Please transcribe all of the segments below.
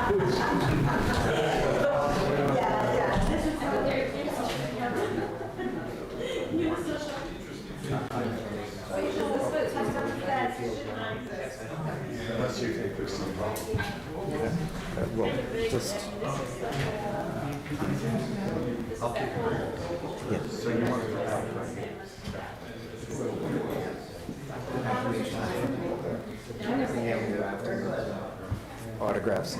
Unless you think there's some problem. Well, just yes. So you want to go out, right? Autographs.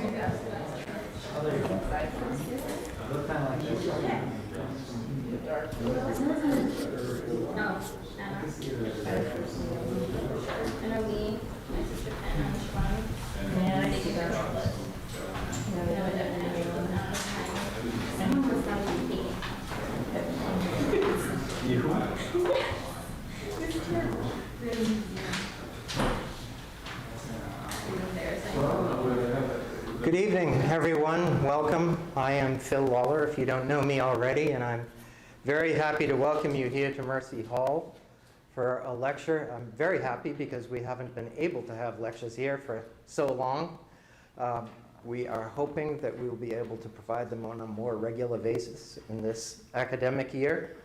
Good evening, everyone. Welcome. I am Phil Waller, if you don't know me already, and I'm very happy to welcome you here to Mercy Hall for a lecture. I'm very happy because we haven't been able to have lectures here for so long. We are hoping that we will be able to provide them on a more regular basis in this academic year.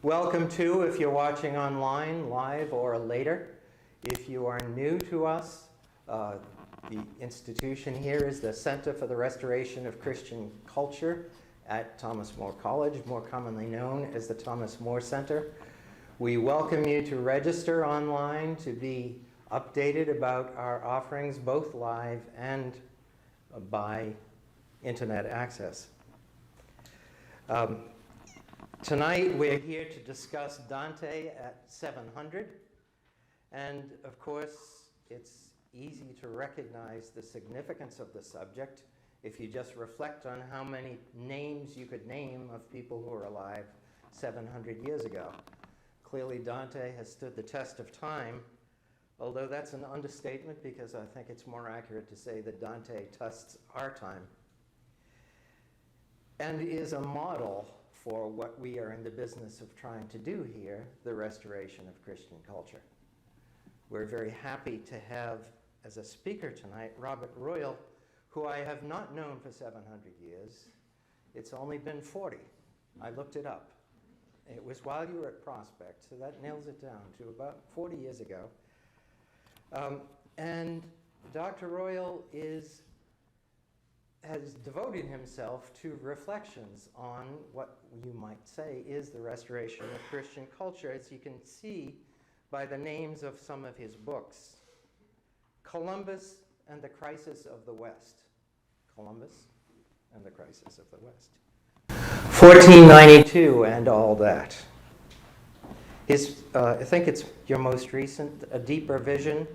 Welcome too if you're watching online, live or later. If you are new to us, the institution here is the Center for the Restoration of Christian Culture at Thomas More College, more commonly known as the Thomas More Center. We welcome you to register online to be updated about our offerings, both live and by internet access. Tonight we're here to discuss Dante at 700, and of course it's easy to recognize the significance of the subject if you just reflect on how many names you could name of people who were alive 700 years ago. Clearly Dante has stood the test of time, although that's an understatement because I think it's more accurate to say that Dante tests our time and is a model for what we are in the business of trying to do here, the restoration of Christian culture. We're very happy to have as a speaker tonight Robert Royal, who I have not known for 700 years. It's only been 40. I looked it up. It was while you were at Prospect, so that nails it down to about 40 years ago. And Dr. Royal has devoted himself to reflections on what you might say is the restoration of Christian culture, as you can see by the names of some of his books. Columbus and the Crisis of the West. Columbus and the Crisis of the West. 1492 and all that. I think it's your most recent, A Deeper Vision,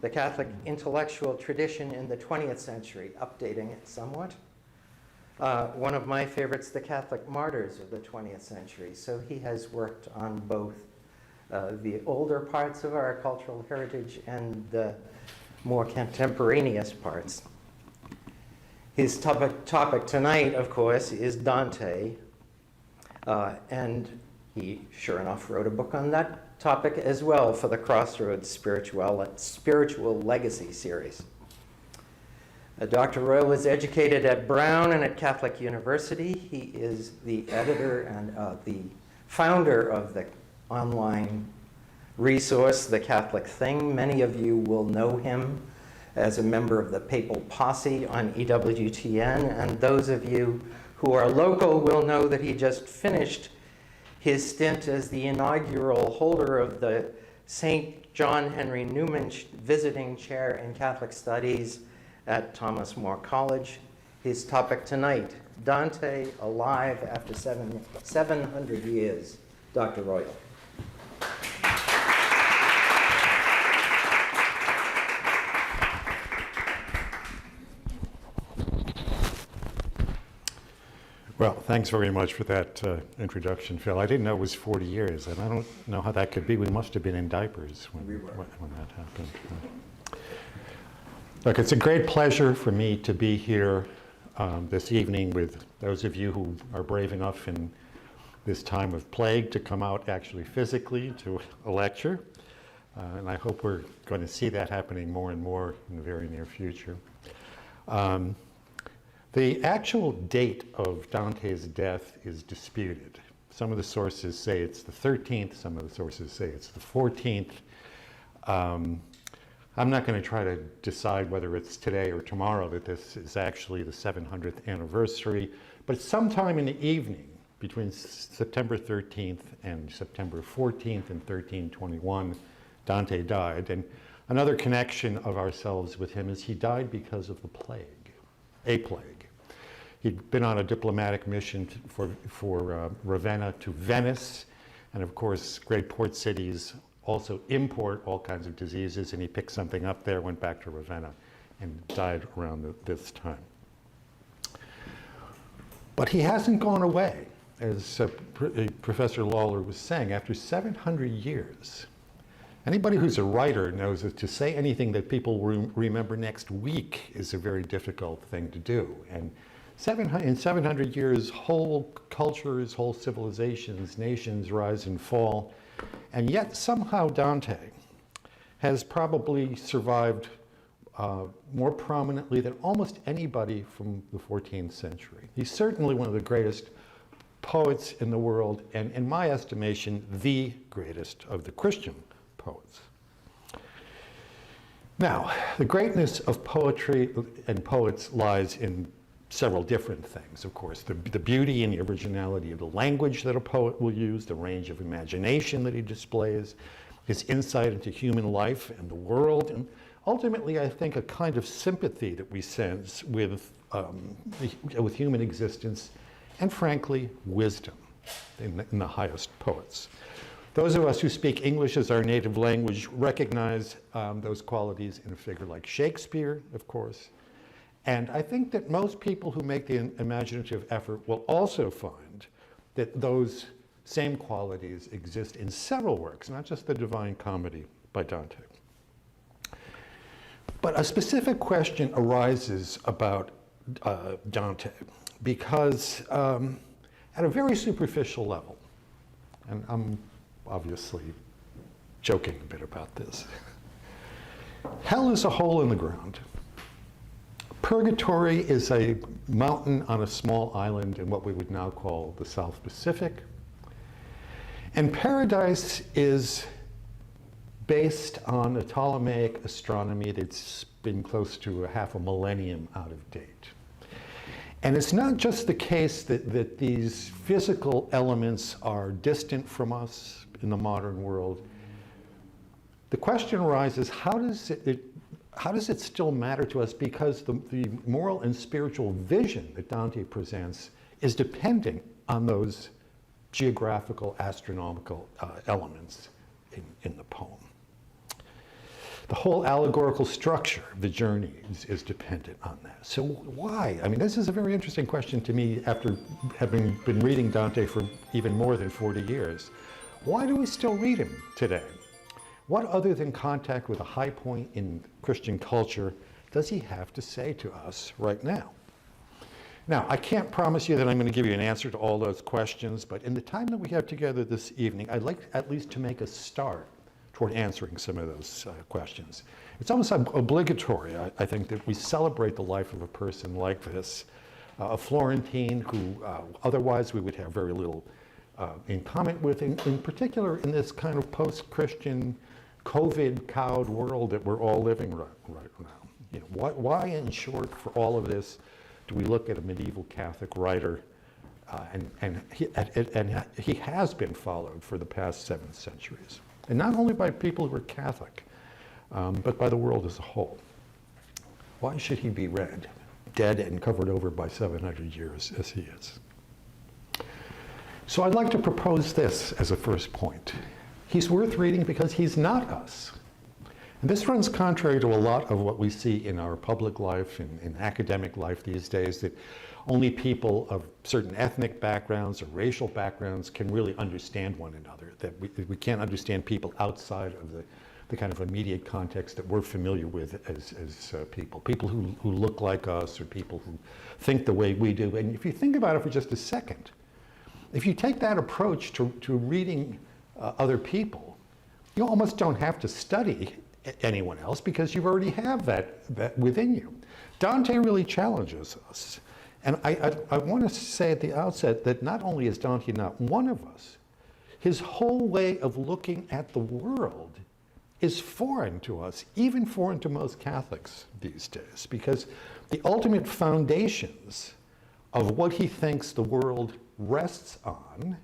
the Catholic intellectual tradition in the 20th century, updating it somewhat. One of my favorites, The Catholic Martyrs of the 20th century. So he has worked on both the older parts of our cultural heritage and the more contemporaneous parts. His topic tonight, of course, is Dante, and he, sure enough, wrote a book on that topic as well for the Crossroads Spiritual Legacy series. Dr. Royal was educated at Brown and at Catholic University. He is the editor and the founder of the online resource, The Catholic Thing. Many of you will know him as a member of the Papal Posse on EWTN, and those of you who are local will know that he just finished his stint as the inaugural holder of the St. John Henry Newman Visiting Chair in Catholic Studies at Thomas More College. His topic tonight, Dante alive after 700 years. Dr. Royal. Well, thanks very much for that introduction, Phil. I didn't know it was 40 years, and I don't know how that could be. We must have been in diapers when that happened. Look, it's a great pleasure for me to be here this evening with those of you who are brave enough in this time of plague to come out actually physically to a lecture. And I hope we're going to see that happening more and more in the very near future. The actual date of Dante's death is disputed. Some of the sources say it's the 13th, some of the sources say it's the 14th. I'm not going to try to decide whether it's today or tomorrow that this is actually the 700th anniversary, but sometime in the evening between September 13th and September 14th in 1321, Dante died. And another connection of ourselves with him is he died because of the plague, a plague. He'd been on a diplomatic mission for Ravenna to Venice, and of course, great port cities also import all kinds of diseases, and he picked something up there, went back to Ravenna, and died around this time. But he hasn't gone away, as Professor Lawler was saying, after 700 years. Anybody who's a writer knows that to say anything that people remember next week is a very difficult thing to do. And in 700 years, whole cultures, whole civilizations, nations rise and fall. And yet somehow Dante has probably survived more prominently than almost anybody from the 14th century. He's certainly one of the greatest poets in the world, and in my estimation, the greatest of the Christian poets. Now, the greatness of poetry and poets lies in several different things, of course. The beauty and the originality of the language that a poet will use, the range of imagination that he displays, his insight into human life and the world, and ultimately, I think, a kind of sympathy that we sense with human existence, and frankly, wisdom in the highest poets. Those of us who speak English as our native language recognize those qualities in a figure like Shakespeare, of course. And I think that most people who make the imaginative effort will also find that those same qualities exist in several works, not just the Divine Comedy by Dante. But a specific question arises about Dante because at a very superficial level, and I'm obviously joking a bit about this, hell is a hole in the ground. Purgatory is a mountain on a small island in what we would now call the South Pacific. And paradise is based on a Ptolemaic astronomy that's been close to half a millennium out of date. And it's not just the case that these physical elements are distant from us in the modern world. The question arises, how does it still matter to us? Because the moral and spiritual vision that Dante presents is dependent on those geographical, astronomical elements in the poem. The whole allegorical structure of the journey is dependent on that. So why? I mean, this is a very interesting question to me after having been reading Dante for even more than 40 years. Why do we still read him today? What other than contact with a high point in Christian culture does he have to say to us right now? Now, I can't promise you that I'm going to give you an answer to all those questions, but in the time that we have together this evening, I'd like at least to make a start toward answering some of those questions. It's almost obligatory, I think, that we celebrate the life of a person like this, a Florentine who otherwise we would have very little in common with, in particular in this kind of post-Christian, COVID-cowed world that we're all living right now. You know, why, in short, for all of this, do we look at a medieval Catholic writer, and he has been followed for the past 7 centuries, and not only by people who are Catholic, but by the world as a whole. Why should he be read, dead and covered over by 700 years as he is? So I'd like to propose this as a first point. He's worth reading because he's not us. And this runs contrary to a lot of what we see in our public life and in academic life these days, that only people of certain ethnic backgrounds or racial backgrounds can really understand one another, that we can't understand people outside of the kind of immediate context that we're familiar with as people who look like us or people who think the way we do. And if you think about it for just a second, if you take that approach to reading other people, you almost don't have to study anyone else because you already have that within you. Dante really challenges us. And I want to say at the outset that not only is Dante not one of us, his whole way of looking at the world is foreign to us, even foreign to most Catholics these days, because the ultimate foundations of what he thinks the world rests on,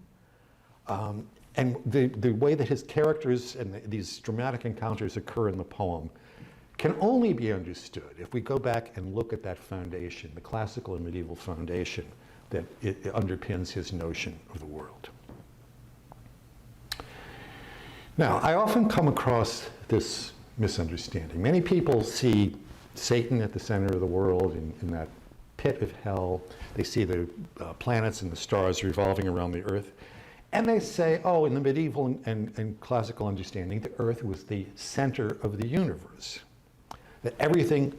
and the way that his characters and these dramatic encounters occur in the poem, can only be understood if we go back and look at that foundation, the classical and medieval foundation that it underpins his notion of the world. Now, I often come across this misunderstanding. Many people see Satan at the center of the world in that pit of hell. They see the planets and the stars revolving around the earth. And they say, oh, in the medieval and classical understanding, the earth was the center of the universe, that everything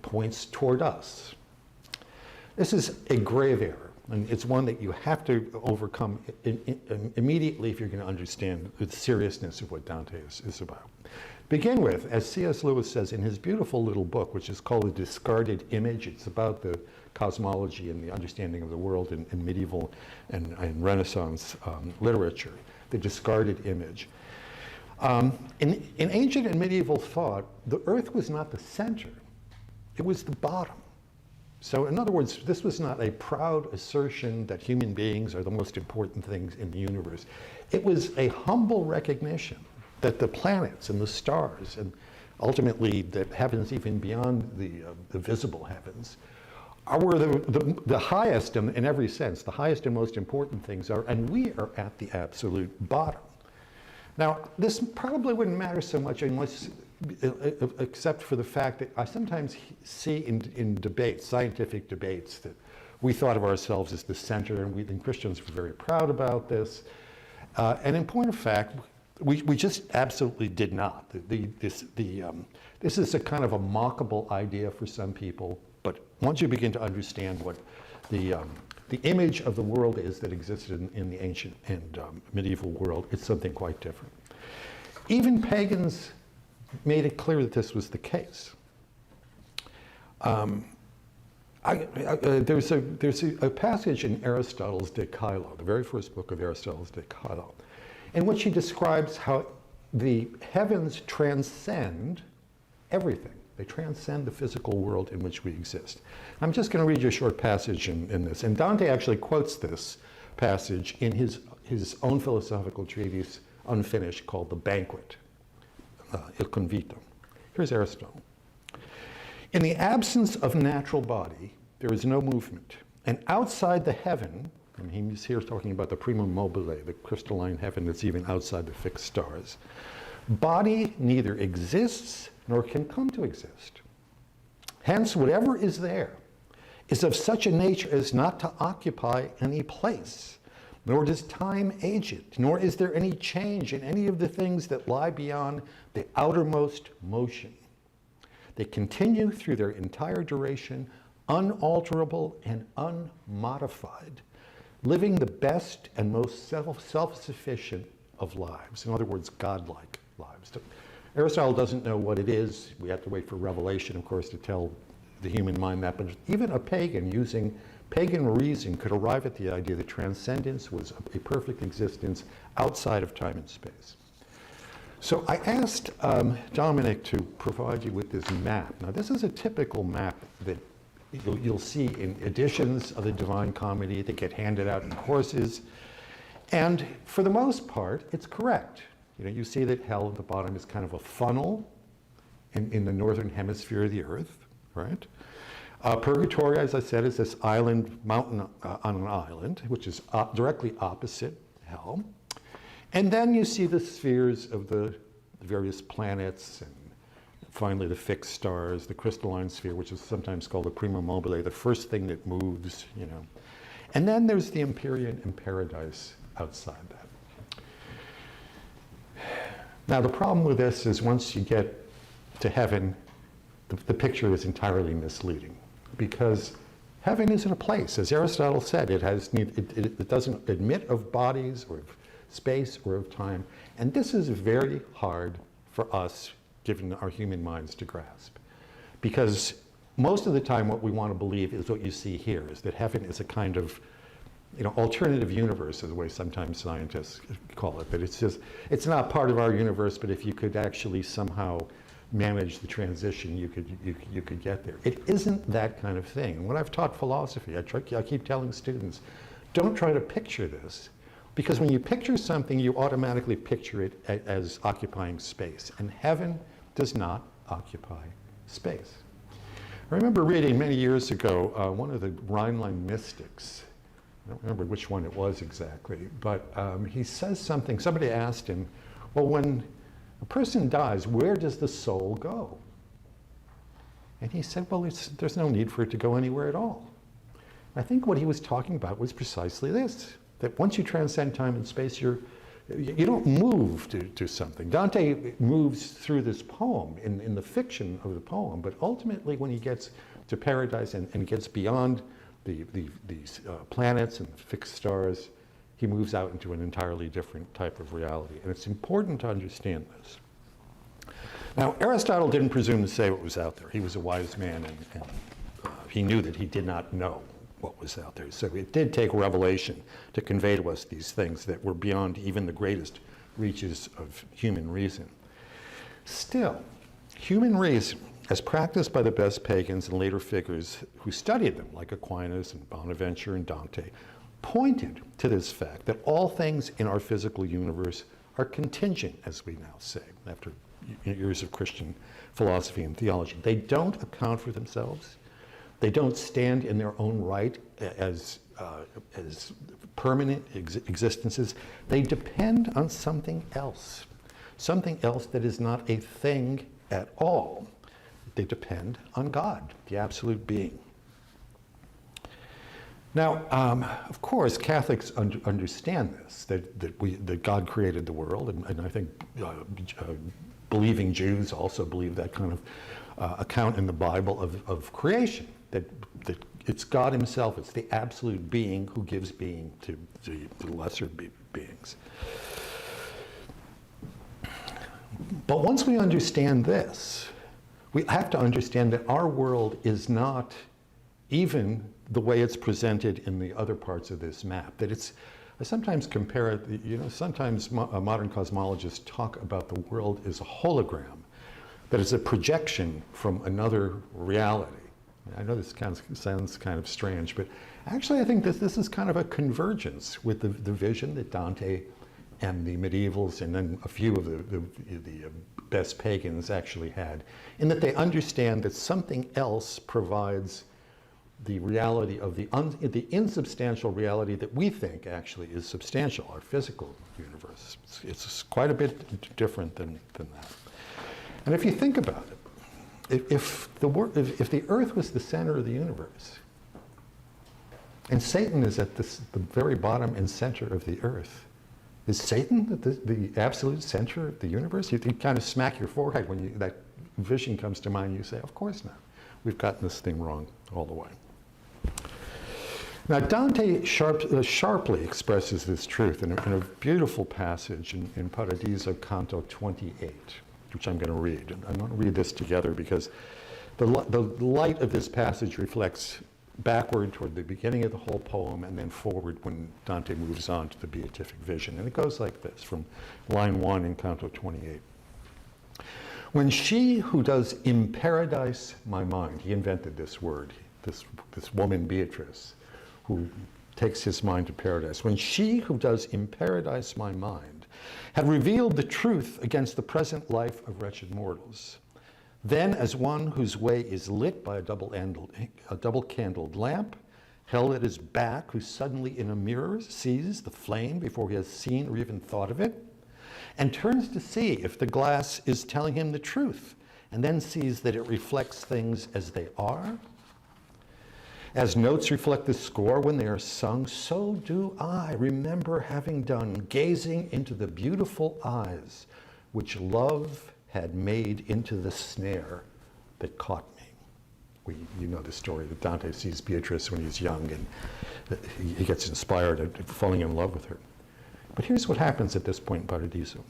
points toward us. This is a grave error. And it's one that you have to overcome immediately if you're going to understand the seriousness of what Dante is about. Begin with, as C.S. Lewis says in his beautiful little book, which is called A Discarded Image. It's about the cosmology and the understanding of the world in medieval and Renaissance literature, the discarded image. In ancient and medieval thought, the earth was not the center, it was the bottom. So in other words, this was not a proud assertion that human beings are the most important things in the universe. It was a humble recognition that the planets and the stars, and ultimately the heavens even beyond the visible heavens, were the highest in every sense, the highest and most important things are, and we are at the absolute bottom. Now, this probably wouldn't matter so much unless, except for the fact that I sometimes see in debates, scientific debates, that we thought of ourselves as the center, and Christians were very proud about this. And in point of fact, we just absolutely did not. This is a kind of a mockable idea for some people, but once you begin to understand what the image of the world is that existed in the ancient and medieval world, it's something quite different. Even pagans made it clear that this was the case. There's a passage in Aristotle's De Caelo, the very first book of Aristotle's De Caelo, in which he describes how the heavens transcend everything. They transcend the physical world in which we exist. I'm just going to read you a short passage in this. And Dante actually quotes this passage in his own philosophical treatise, unfinished, called The Banquet, Il Convito. Here's Aristotle. In the absence of natural body, there is no movement. And outside the heaven, and he's here talking about the primum mobile, the crystalline heaven that's even outside the fixed stars, body neither exists nor can come to exist. Hence, whatever is there is of such a nature as not to occupy any place, nor does time age it, nor is there any change in any of the things that lie beyond the outermost motion. They continue through their entire duration, unalterable and unmodified, living the best and most self-sufficient of lives. In other words, godlike lives. Aristotle doesn't know what it is. We have to wait for revelation, of course, to tell the human mind that. But even a pagan, using pagan reason, could arrive at the idea that transcendence was a perfect existence outside of time and space. So I asked Dominic to provide you with this map. Now, this is a typical map that you'll see in editions of the Divine Comedy that get handed out in courses. And for the most part, it's correct. You know, you see that hell at the bottom is kind of a funnel in the northern hemisphere of the earth, right? Purgatory, as I said, is this island, mountain on an island, which is directly opposite hell. And then you see the spheres of the various planets, and finally the fixed stars, the crystalline sphere, which is sometimes called the prima mobile, the first thing that moves, you know. And then there's the Empyrean and paradise outside that. Now, the problem with this is once you get to heaven, the picture is entirely misleading, because heaven isn't a place. As Aristotle said, it doesn't admit of bodies or of space or of time. And this is very hard for us, given our human minds, to grasp. Because most of the time what we want to believe is what you see here, is that heaven is a kind of alternative universe, is the way sometimes scientists call it. But it's not part of our universe, but if you could actually somehow manage the transition, you could get there. It isn't that kind of thing. When I've taught philosophy, I keep telling students, don't try to picture this, because when you picture something, you automatically picture it as occupying space, and heaven does not occupy space. I remember reading many years ago one of the Rhineland mystics. I don't remember which one it was exactly, but he says something. Somebody asked him, well, when a person dies, where does the soul go? And he said, well, there's no need for it to go anywhere at all. I think what he was talking about was precisely this, that once you transcend time and space, you don't move to something. Dante moves through this poem in the fiction of the poem, but ultimately when he gets to paradise and gets beyond these planets and fixed stars, he moves out into an entirely different type of reality. And it's important to understand this. Now, Aristotle didn't presume to say what was out there. He was a wise man, and he knew that he did not know what was out there. So it did take revelation to convey to us these things that were beyond even the greatest reaches of human reason. Still, human reason, as practiced by the best pagans and later figures who studied them, like Aquinas and Bonaventure and Dante, pointed to this fact that all things in our physical universe are contingent, as we now say, after years of Christian philosophy and theology. They don't account for themselves. They don't stand in their own right as permanent existences. They depend on something else that is not a thing at all. They depend on God, the absolute being. Now, of course, Catholics understand this, that God created the world, and I think believing Jews also believe that kind of account in the Bible of creation, that it's God himself, it's the absolute being who gives being to the lesser beings. But once we understand this, we have to understand that our world is not even the way it's presented in the other parts of this map. That I sometimes compare it, sometimes modern cosmologists talk about the world as a hologram, that it's a projection from another reality. I know this sounds kind of strange, but actually I think this is kind of a convergence with the vision that Dante and the medievals and then a few of the best pagans actually had, in that they understand that something else provides the reality of the insubstantial reality that we think actually is substantial, our physical universe. It's quite a bit different than that. And if you think about it, if the Earth was the center of the universe, and Satan is at the very bottom and center of the Earth, is Satan the absolute center of the universe? You kind of smack your forehead when that vision comes to mind. You say, of course not. We've gotten this thing wrong all the way. Now, Dante sharply expresses this truth in a beautiful passage in Paradiso, Canto 28, which I'm going to read. And I'm going to read this together because the light of this passage reflects backward toward the beginning of the whole poem and then forward when Dante moves on to the Beatific Vision. And it goes like this, from line 1 in Canto 28. When she who does in paradise my mind, he invented this word, this woman Beatrice, who takes his mind to paradise. When she who does in paradise my mind had revealed the truth against the present life of wretched mortals, then as one whose way is lit by a double-candled lamp, held at his back, who suddenly in a mirror sees the flame before he has seen or even thought of it, and turns to see if the glass is telling him the truth, and then sees that it reflects things as they are. As notes reflect the score when they are sung, so do I remember having done, gazing into the beautiful eyes which love had made into the snare that caught me. You know the story that Dante sees Beatrice when he's young and he gets inspired at falling in love with her. But here's what happens at this point in Paradiso.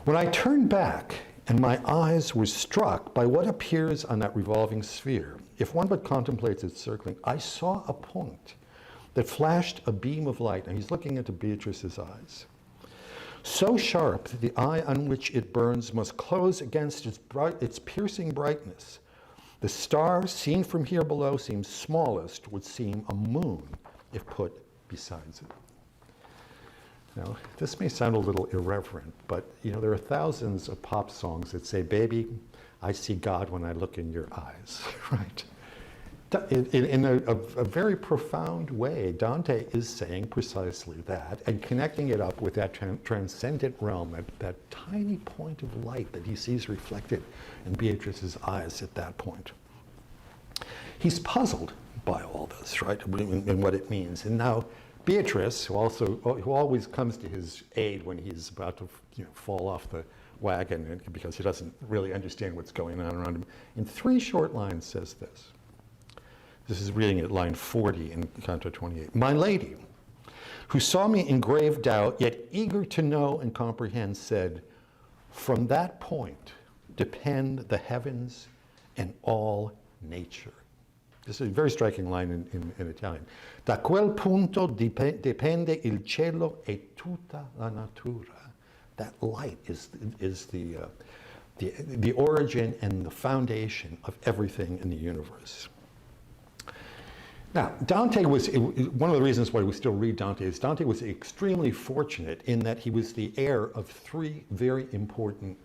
When I turn back and my eyes were struck by what appears on that revolving sphere. If one but contemplates its circling, I saw a point that flashed a beam of light, and he's looking into Beatrice's eyes. So sharp that the eye on which it burns must close against its piercing brightness. The star, seen from here below, seems smallest, would seem a moon if put besides it. Now, this may sound a little irreverent, but there are thousands of pop songs that say, "Baby, I see God when I look in your eyes," right? In a very profound way, Dante is saying precisely that and connecting it up with that transcendent realm, that tiny point of light that he sees reflected in Beatrice's eyes at that point. He's puzzled by all this, right, and what it means. And now Beatrice, who always comes to his aid when he's about to fall off the wagon because he doesn't really understand what's going on around him, in 3 short lines says this. This is reading at line 40 in Canto 28. "My lady, who saw me in grave doubt, yet eager to know and comprehend, said, 'From that point depend the heavens and all nature.'" This is a very striking line in Italian. "Da quel punto dipende il cielo e tutta la natura." That light is the origin and the foundation of everything in the universe. Now, Dante was, one of the reasons why we still read Dante is Dante was extremely fortunate in that he was the heir of 3 very important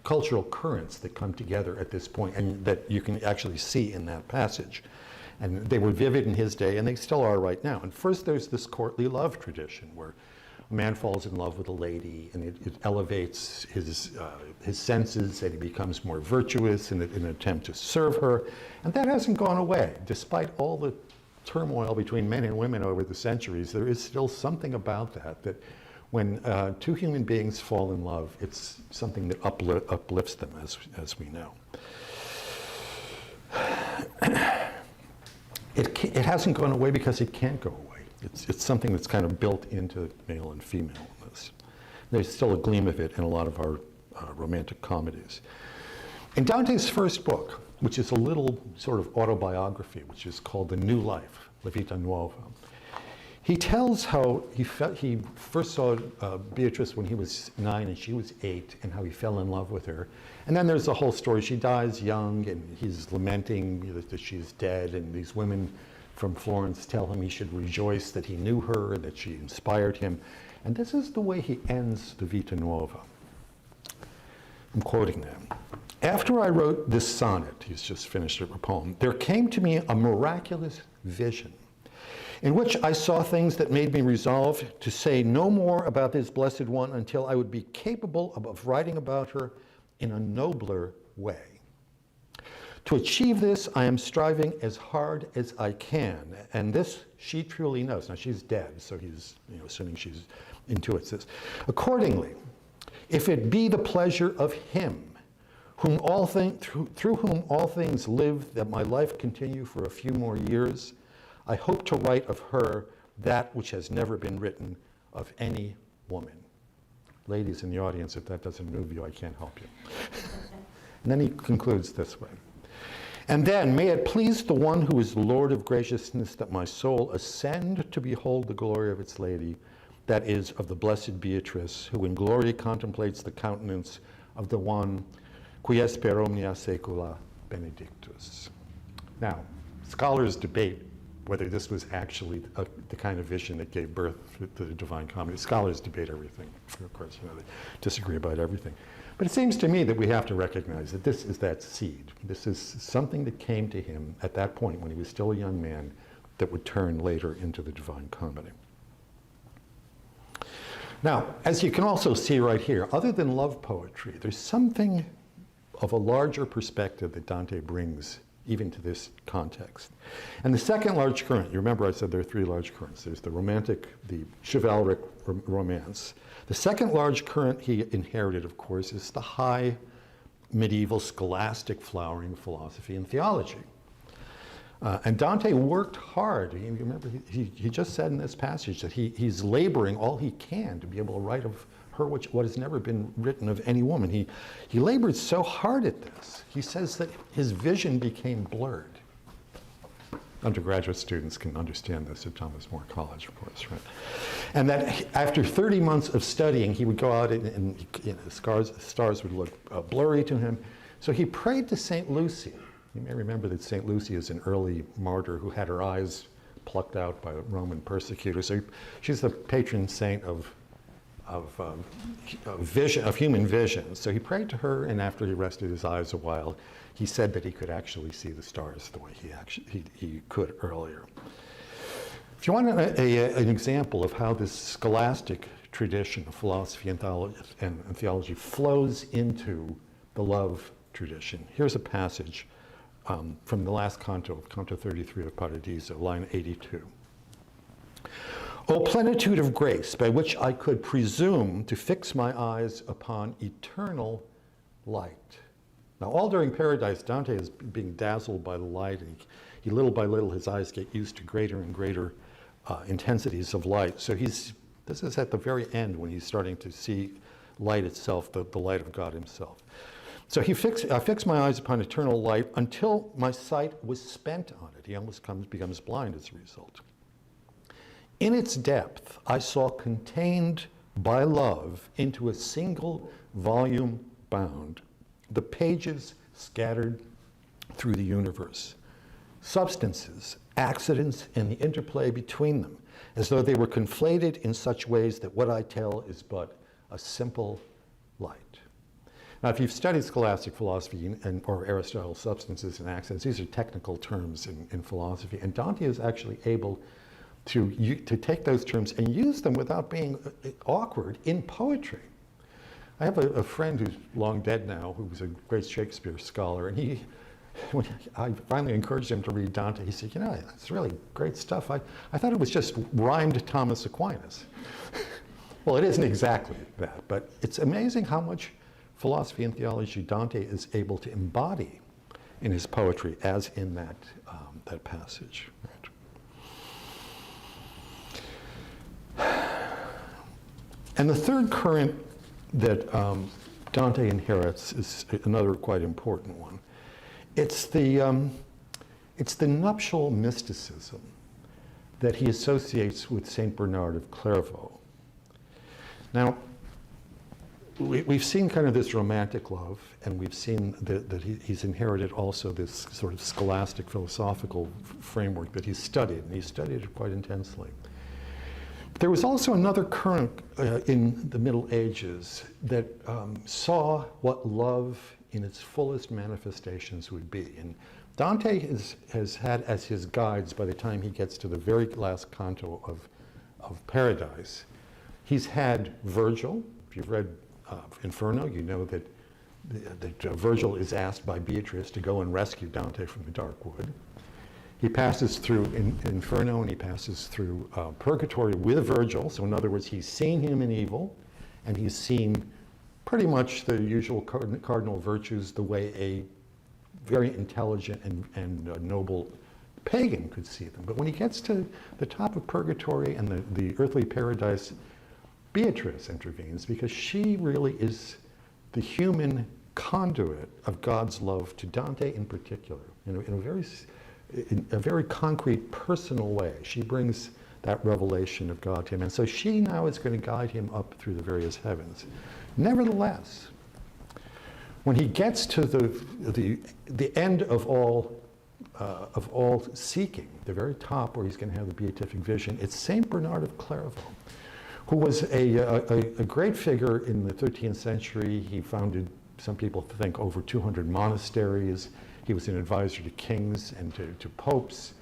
cultural currents that come together at this point and that you can actually see in that passage. And they were vivid in his day, and they still are right now. And first there's this courtly love tradition where a man falls in love with a lady, and it elevates his senses, and he becomes more virtuous in an attempt to serve her. And that hasn't gone away. Despite all the turmoil between men and women over the centuries, there is still something about that when 2 human beings fall in love, it's something that uplifts them, as we know. It hasn't gone away because it can't go away. It's something that's kind of built into male and femaleness. There's still a gleam of it in a lot of our romantic comedies. In Dante's first book, which is a little sort of autobiography, which is called The New Life, La Vita Nuova, he tells how he first saw Beatrice when he was 9 and she was 8, and how he fell in love with her. And then there's the whole story. She dies young, and he's lamenting that she's dead, and these women from Florence tell him he should rejoice that he knew her and that she inspired him. And this is the way he ends the Vita Nuova. I'm quoting them. "After I wrote this sonnet," he's just finished a poem, "there came to me a miraculous vision in which I saw things that made me resolve to say no more about this blessed one until I would be capable of writing about her in a nobler way. To achieve this, I am striving as hard as I can, and this she truly knows." Now, she's dead, so he's assuming she's intuits this. "Accordingly, if it be the pleasure of him through whom all things live, that my life continue for a few more years, I hope to write of her that which has never been written of any woman." Ladies in the audience, if that doesn't move you, I can't help you. And then he concludes this way. "And then may it please the one who is Lord of graciousness that my soul ascend to behold the glory of its lady, that is, of the blessed Beatrice, who in glory contemplates the countenance of the one qui est per omnia saecula benedictus." Now, scholars debate whether this was actually the kind of vision that gave birth to the Divine Comedy. Scholars debate everything. Of course, they disagree about everything. But it seems to me that we have to recognize that this is that seed. This is something that came to him at that point when he was still a young man that would turn later into the Divine Comedy. Now, as you can also see right here, other than love poetry, there's something of a larger perspective that Dante brings even to this context. And the second large current, you remember I said there are 3 large currents. There's the romantic, the chivalric romance. The second large current he inherited, of course, is the high medieval scholastic flowering philosophy and theology. And Dante worked hard. Remember, he just said in this passage that he's laboring all he can to be able to write of her what has never been written of any woman. He labored so hard at this. He says that his vision became blurred. Undergraduate students can understand this at Thomas More College, of course, right? And that after 30 months of studying, he would go out and stars would look blurry to him. So he prayed to St. Lucy. You may remember that St. Lucy is an early martyr who had her eyes plucked out by a Roman persecutor. So she's the patron saint of human vision. So he prayed to her, and after he rested his eyes a while, he said that he could actually see the stars the way he could earlier. If you want an example of how this scholastic tradition of philosophy and theology flows into the love tradition, here's a passage from the last canto, Canto 33 of Paradiso, line 82. O plenitude of grace, by which I could presume to fix my eyes upon eternal light. Now, all during Paradise, Dante is being dazzled by the light, and he little by little, his eyes get used to greater and greater intensities of light. So this is at the very end when he's starting to see light itself, the light of God himself. So I fixed my eyes upon eternal light until my sight was spent on it. He almost becomes blind as a result. In its depth, I saw contained by love into a single volume bound, the pages scattered through the universe, substances, accidents, and the interplay between them, as though they were conflated in such ways that what I tell is but a simple light. Now, if you've studied scholastic philosophy or Aristotle's substances and accidents, these are technical terms in philosophy, and Dante is actually able to take those terms and use them without being awkward in poetry. I have a friend who's long dead now, who was a great Shakespeare scholar, and when I finally encouraged him to read Dante, he said, it's really great stuff. I thought it was just rhymed Thomas Aquinas. Well, it isn't exactly that, but it's amazing how much philosophy and theology Dante is able to embody in his poetry, as in that passage. Right? And the third current that Dante inherits is another quite important one. It's the nuptial mysticism that he associates with Saint Bernard of Clairvaux. Now, we've seen kind of this romantic love, and we've seen that he's inherited also this sort of scholastic philosophical framework that he's studied, and he studied it quite intensely. There was also another current in the Middle Ages that saw what love in its fullest manifestations would be. And Dante has had as his guides, by the time he gets to the very last canto of Paradise, he's had Virgil. If you've read Inferno, you know that Virgil is asked by Beatrice to go and rescue Dante from the dark wood. He passes through Inferno, and he passes through Purgatory with Virgil. So in other words, he's seen him in evil, and he's seen pretty much the usual cardinal virtues the way a very intelligent and noble pagan could see them. But when he gets to the top of Purgatory and the earthly paradise, Beatrice intervenes, because she really is the human conduit of God's love to Dante in particular, in a very concrete, personal way. She brings that revelation of God to him. And so she now is going to guide him up through the various heavens. Nevertheless, when he gets to the end of all seeking, the very top where he's going to have the Beatific Vision, it's Saint Bernard of Clairvaux, who was a great figure in the 13th century. He founded, some people think, over 200 monasteries. He was an advisor to kings and to popes.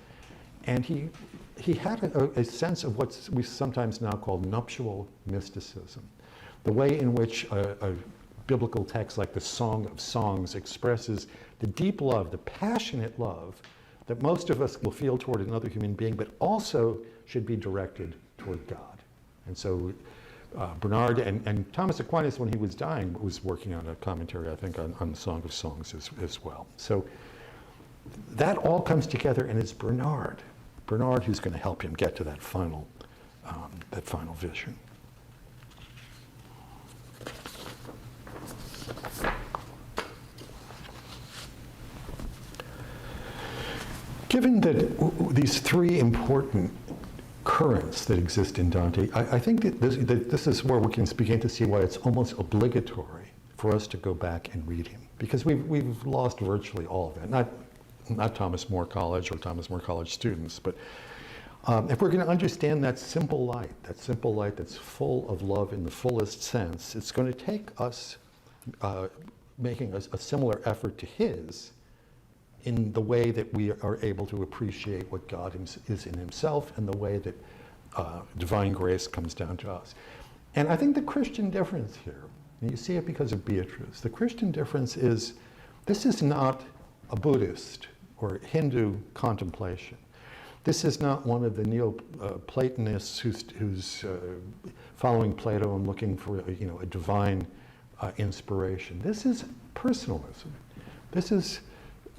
And he had a sense of what we sometimes now call nuptial mysticism, the way in which a biblical text like the Song of Songs expresses the deep love, the passionate love that most of us will feel toward another human being, but also should be directed toward God. And so Bernard and Thomas Aquinas, when he was dying, was working on a commentary, I think, on the Song of Songs as well. So that all comes together, and it's Bernard who's going to help him get to that final vision. Given that these three important currents that exist in Dante, I think that this is where we can begin to see why it's almost obligatory for us to go back and read him, because we've lost virtually all of it. Not Thomas More College or Thomas More College students, but if we're going to understand that simple light that's full of love in the fullest sense, it's going to take us making a similar effort to his in the way that we are able to appreciate what God is in himself and the way that divine grace comes down to us. And I think the Christian difference here, and you see it because of Beatrice, the Christian difference is this is not a Buddhist or Hindu contemplation. This is not one of the Neo-Platonists who's following Plato and looking for a divine inspiration. This is personalism. This is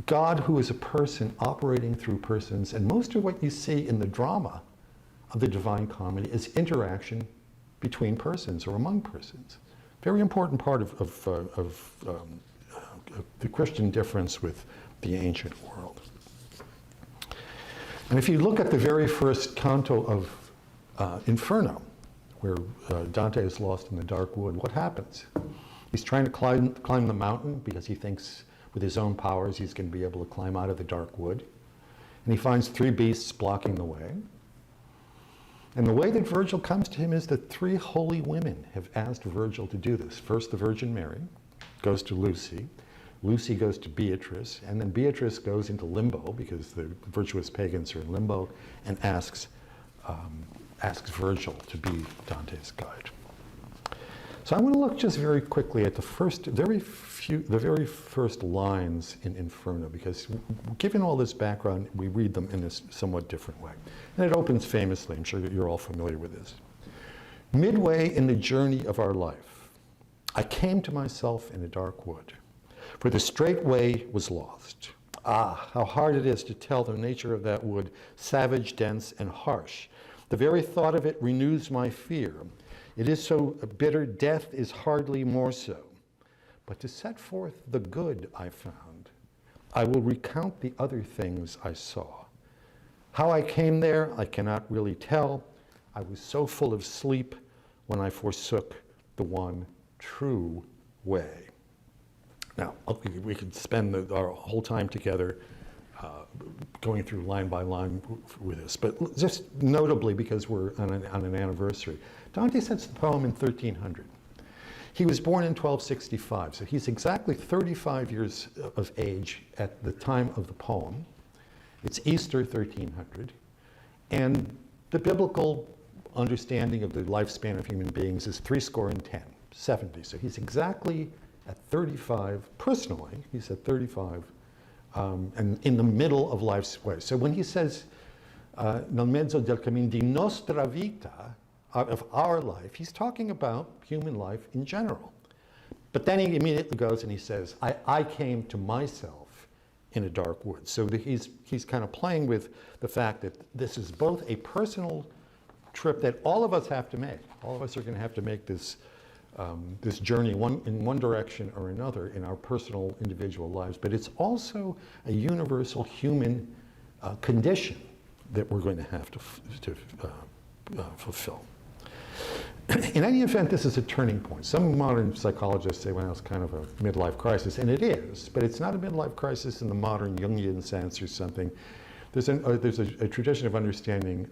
God who is a person operating through persons, and most of what you see in the drama of the Divine Comedy is interaction between persons or among persons. Very important part of the Christian difference with the ancient world. And if you look at the very first canto of Inferno, where Dante is lost in the dark wood, what happens? He's trying to climb the mountain because he thinks with his own powers he's going to be able to climb out of the dark wood. And he finds three beasts blocking the way. And the way that Virgil comes to him is that three holy women have asked Virgil to do this. First, the Virgin Mary goes to Lucy. Lucy goes to Beatrice, and then Beatrice goes into limbo because the virtuous pagans are in limbo, and asks Virgil to be Dante's guide. So I want to look just very quickly at the very first lines in Inferno, because given all this background, we read them in a somewhat different way. And it opens famously. I'm sure that you're all familiar with this. Midway in the journey of our life, I came to myself in a dark wood, for the straight way was lost. Ah, how hard it is to tell the nature of that wood, savage, dense, and harsh. The very thought of it renews my fear. It is so bitter, death is hardly more so. But to set forth the good I found, I will recount the other things I saw. How I came there, I cannot really tell. I was so full of sleep when I forsook the one true way. Now, we could spend our whole time together going through line by line with this, but just notably because we're on an anniversary, Dante sets the poem in 1300. He was born in 1265, so he's exactly 35 years of age at the time of the poem. It's Easter 1300, and the biblical understanding of the lifespan of human beings is 70. So he's exactly at 35, personally, he's at 35, and in the middle of life's way. So when he says, nel mezzo del cammin di nostra vita, of our life, he's talking about human life in general. But then he immediately goes and he says, I came to myself in a dark wood. So he's kind of playing with the fact that this is both a personal trip that all of us have to make. All of us are going to have to make this this journey in one direction or another in our personal individual lives, but it's also a universal human condition that we're going to have to fulfill. In any event, this is a turning point. Some modern psychologists say, well, it's kind of a midlife crisis, and it is, but it's not a midlife crisis in the modern Jungian sense or something. There's a tradition of understanding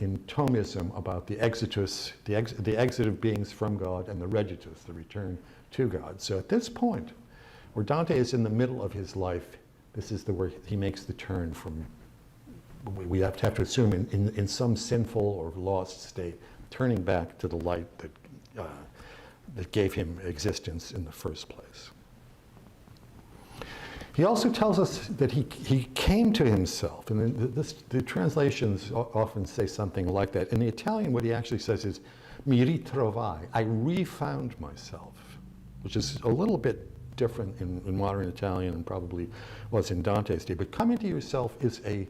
in Thomism about the exitus, the exit of beings from God, and the regitus, the return to God. So at this point, where Dante is in the middle of his life, this is where he makes the turn from, we have to assume, in some sinful or lost state, turning back to the light that gave him existence in the first place. He also tells us that he came to himself, and the translations often say something like that. In the Italian, what he actually says is, mi ritrovai, I refound myself, which is a little bit different in modern Italian and probably was in Dante's day. But coming to yourself is a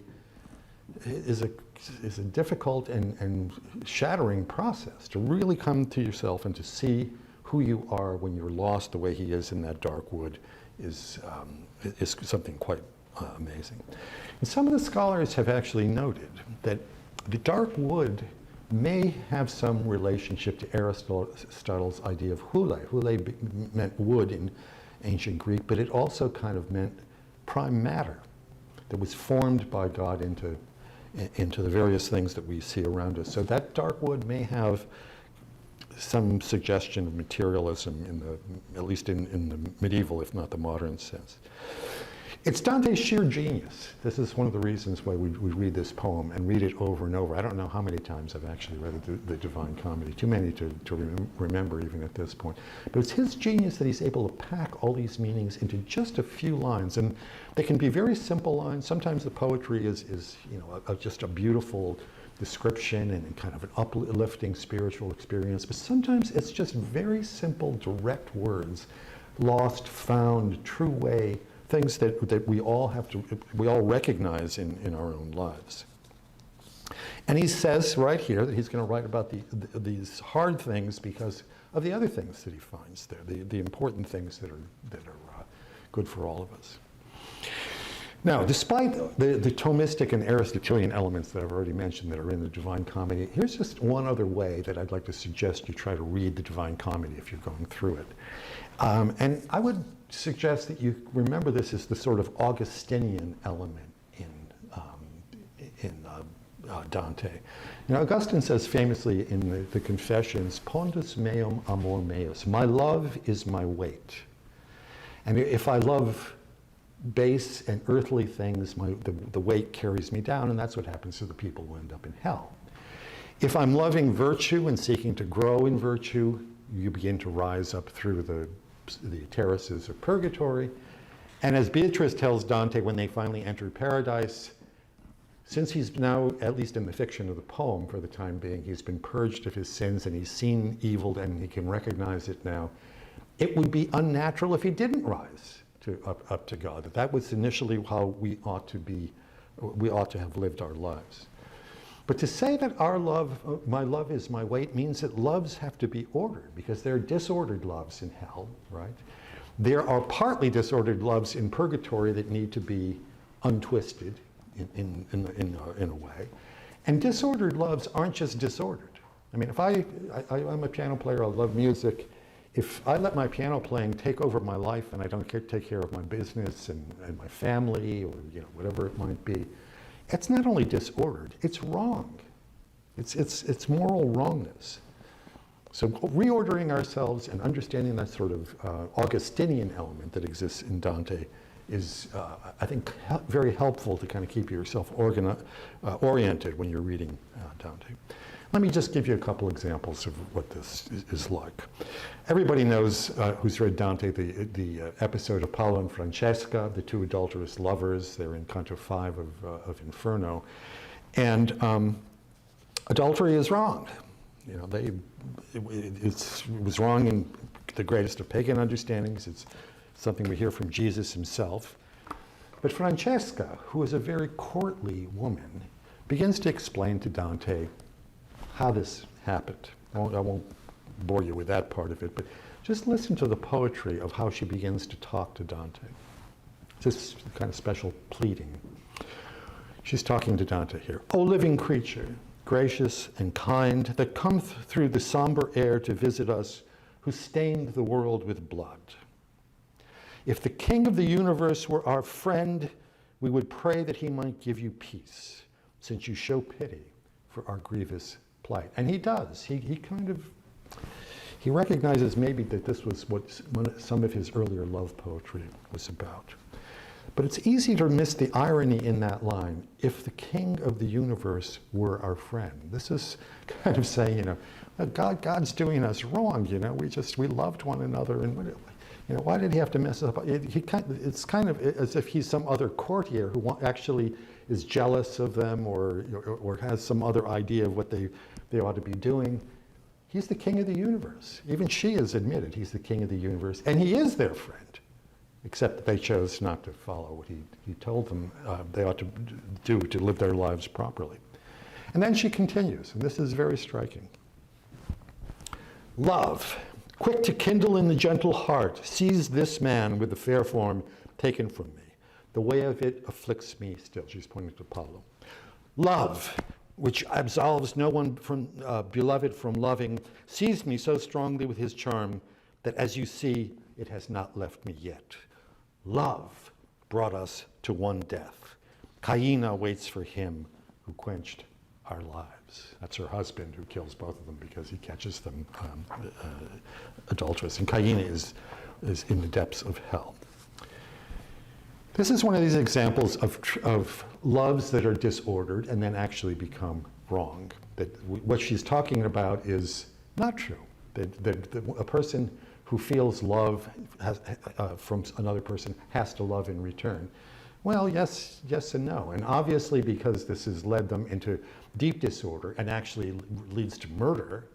difficult and shattering process. To really come to yourself and to see who you are when you're lost the way he is in that dark wood is something quite amazing. And some of the scholars have actually noted that the dark wood may have some relationship to Aristotle's idea of hule. Hule meant wood in ancient Greek, but it also kind of meant prime matter that was formed by God into the various things that we see around us. So that dark wood may have some suggestion of materialism, at least in the medieval, if not the modern sense. It's Dante's sheer genius. This is one of the reasons why we read this poem and read it over and over. I don't know how many times I've actually read the Divine Comedy, too many to remember even at this point. But it's his genius that he's able to pack all these meanings into just a few lines. And they can be very simple lines. Sometimes the poetry is just a beautiful description and kind of an uplifting spiritual experience. But sometimes it's just very simple, direct words, lost, found, true way, things that we all recognize in our own lives. And he says right here that he's going to write about these hard things because of the other things that he finds there, the important things that are good for all of us. Now, despite the Thomistic and Aristotelian elements that I've already mentioned that are in the Divine Comedy, here's just one other way that I'd like to suggest you try to read the Divine Comedy if you're going through it. And I would suggest that you remember this as the sort of Augustinian element in Dante. Augustine says famously in the Confessions, "Pondus meum amor meus," my love is my weight. And if I love base and earthly things, the weight carries me down, and that's what happens to the people who end up in hell. If I'm loving virtue and seeking to grow in virtue, you begin to rise up through the terraces of purgatory. And as Beatrice tells Dante when they finally enter paradise, since he's now, at least in the fiction of the poem for the time being, he's been purged of his sins and he's seen evil and he can recognize it now, it would be unnatural if he didn't rise up to God. That was initially how we ought to have lived our lives. But to say that our love, my love is my weight, means that loves have to be ordered, because there are disordered loves in hell, right? There are partly disordered loves in purgatory that need to be untwisted in a way. And disordered loves aren't just disordered. I mean, if I'm a piano player, I love music. If I let my piano playing take over my life and I don't take care of my business and my family or whatever it might be, it's not only disordered, it's wrong. It's moral wrongness. So reordering ourselves and understanding that sort of Augustinian element that exists in Dante is, I think, very helpful to kind of keep yourself oriented when you're reading Dante. Let me just give you a couple examples of what this is like. Everybody knows, who's read Dante, the episode of Paolo and Francesca, the two adulterous lovers. They're in Canto 5 of Inferno. And adultery is wrong. It was wrong in the greatest of pagan understandings. It's something we hear from Jesus himself. But Francesca, who is a very courtly woman, begins to explain to Dante how this happened. I won't bore you with that part of it, but just listen to the poetry of how she begins to talk to Dante. This kind of special pleading. She's talking to Dante here. "O living creature, gracious and kind, that cometh through the somber air to visit us, who stained the world with blood. If the King of the universe were our friend, we would pray that he might give you peace, since you show pity for our grievous plight." And he does. He recognizes maybe that this was what some of his earlier love poetry was about. But it's easy to miss the irony in that line, "if the King of the universe were our friend." This is kind of saying, God's doing us wrong. We loved one another, and why did he have to mess up? It's kind of as if he's some other courtier who actually is jealous of them or has some other idea of what they ought to be doing. He's the King of the universe. Even she has admitted he's the King of the universe, and he is their friend, except that they chose not to follow what he told them they ought to do to live their lives properly. And then she continues, and this is very striking. "Love, quick to kindle in the gentle heart, seize this man with the fair form taken from me. The way of it afflicts me still. She's pointing to Apollo. Love, which absolves no one from beloved from loving, seized me so strongly with his charm that, as you see, it has not left me yet. Love brought us to one death. Caina waits for him who quenched our lives. That's her husband who kills both of them because he catches them adulterous. And Caina is in the depths of hell. This is one of these examples of loves that are disordered and then actually become wrong. That what she's talking about is not true. That a person who feels love from another person has to love in return. Well, yes and no. And obviously, because this has led them into deep disorder and actually leads to murder,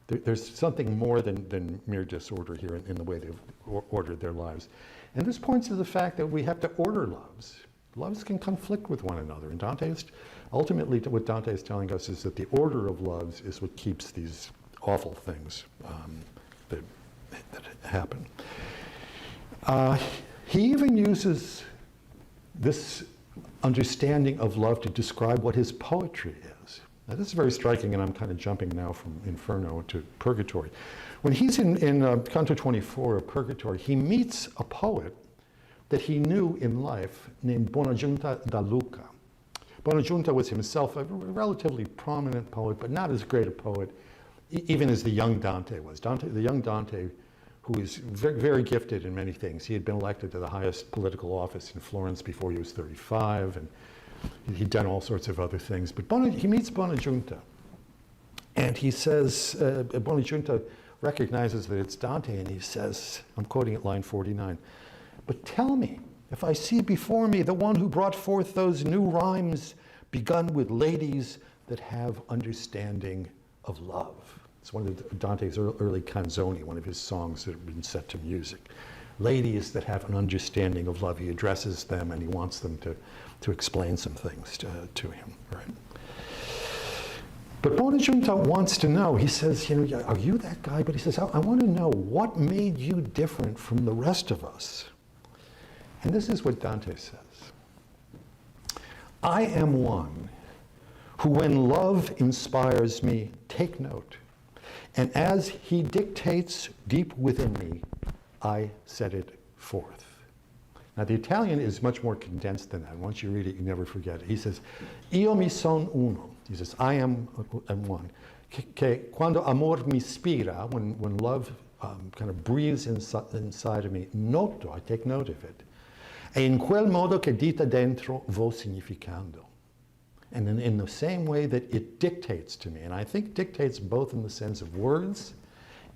there's something more than mere disorder here in the way they've ordered their lives. And this points to the fact that we have to order loves. Loves can conflict with one another. And ultimately, what Dante is telling us is that the order of loves is what keeps these awful things that happen. He even uses this understanding of love to describe what his poetry is. Now, this is very striking, and I'm kind of jumping now from Inferno to Purgatory. When he's in Canto 24 of Purgatory, he meets a poet that he knew in life named Buonaggiunta da Lucca. Buonaggiunta was himself a relatively prominent poet, but not as great a poet even as the young Dante was. The young Dante, who is very, very gifted in many things. He had been elected to the highest political office in Florence before he was 35, and he'd done all sorts of other things. But he meets Buonaggiunta, and he says, Buonaggiunta recognizes that it's Dante, and he says, I'm quoting at line 49, "But tell me, if I see before me the one who brought forth those new rhymes begun with ladies that have understanding of love." It's one of Dante's early canzoni, one of his songs that have been set to music. Ladies that have an understanding of love. He addresses them and he wants them to explain some things to him, right? But Buonaggiunta wants to know, he says, are you that guy? But he says, I want to know what made you different from the rest of us. And this is what Dante says. I am one who, when love inspires me, take note. And as he dictates deep within me, I set it forth. Now, the Italian is much more condensed than that. Once you read it, you never forget it. He says, Io mi son uno. He says, I am one. Che quando amor mi ispira, when love kind of breathes inside of me, noto, I take note of it. E in quel modo che dita dentro vo significando. And in the same way that it dictates to me, and I think dictates both in the sense of words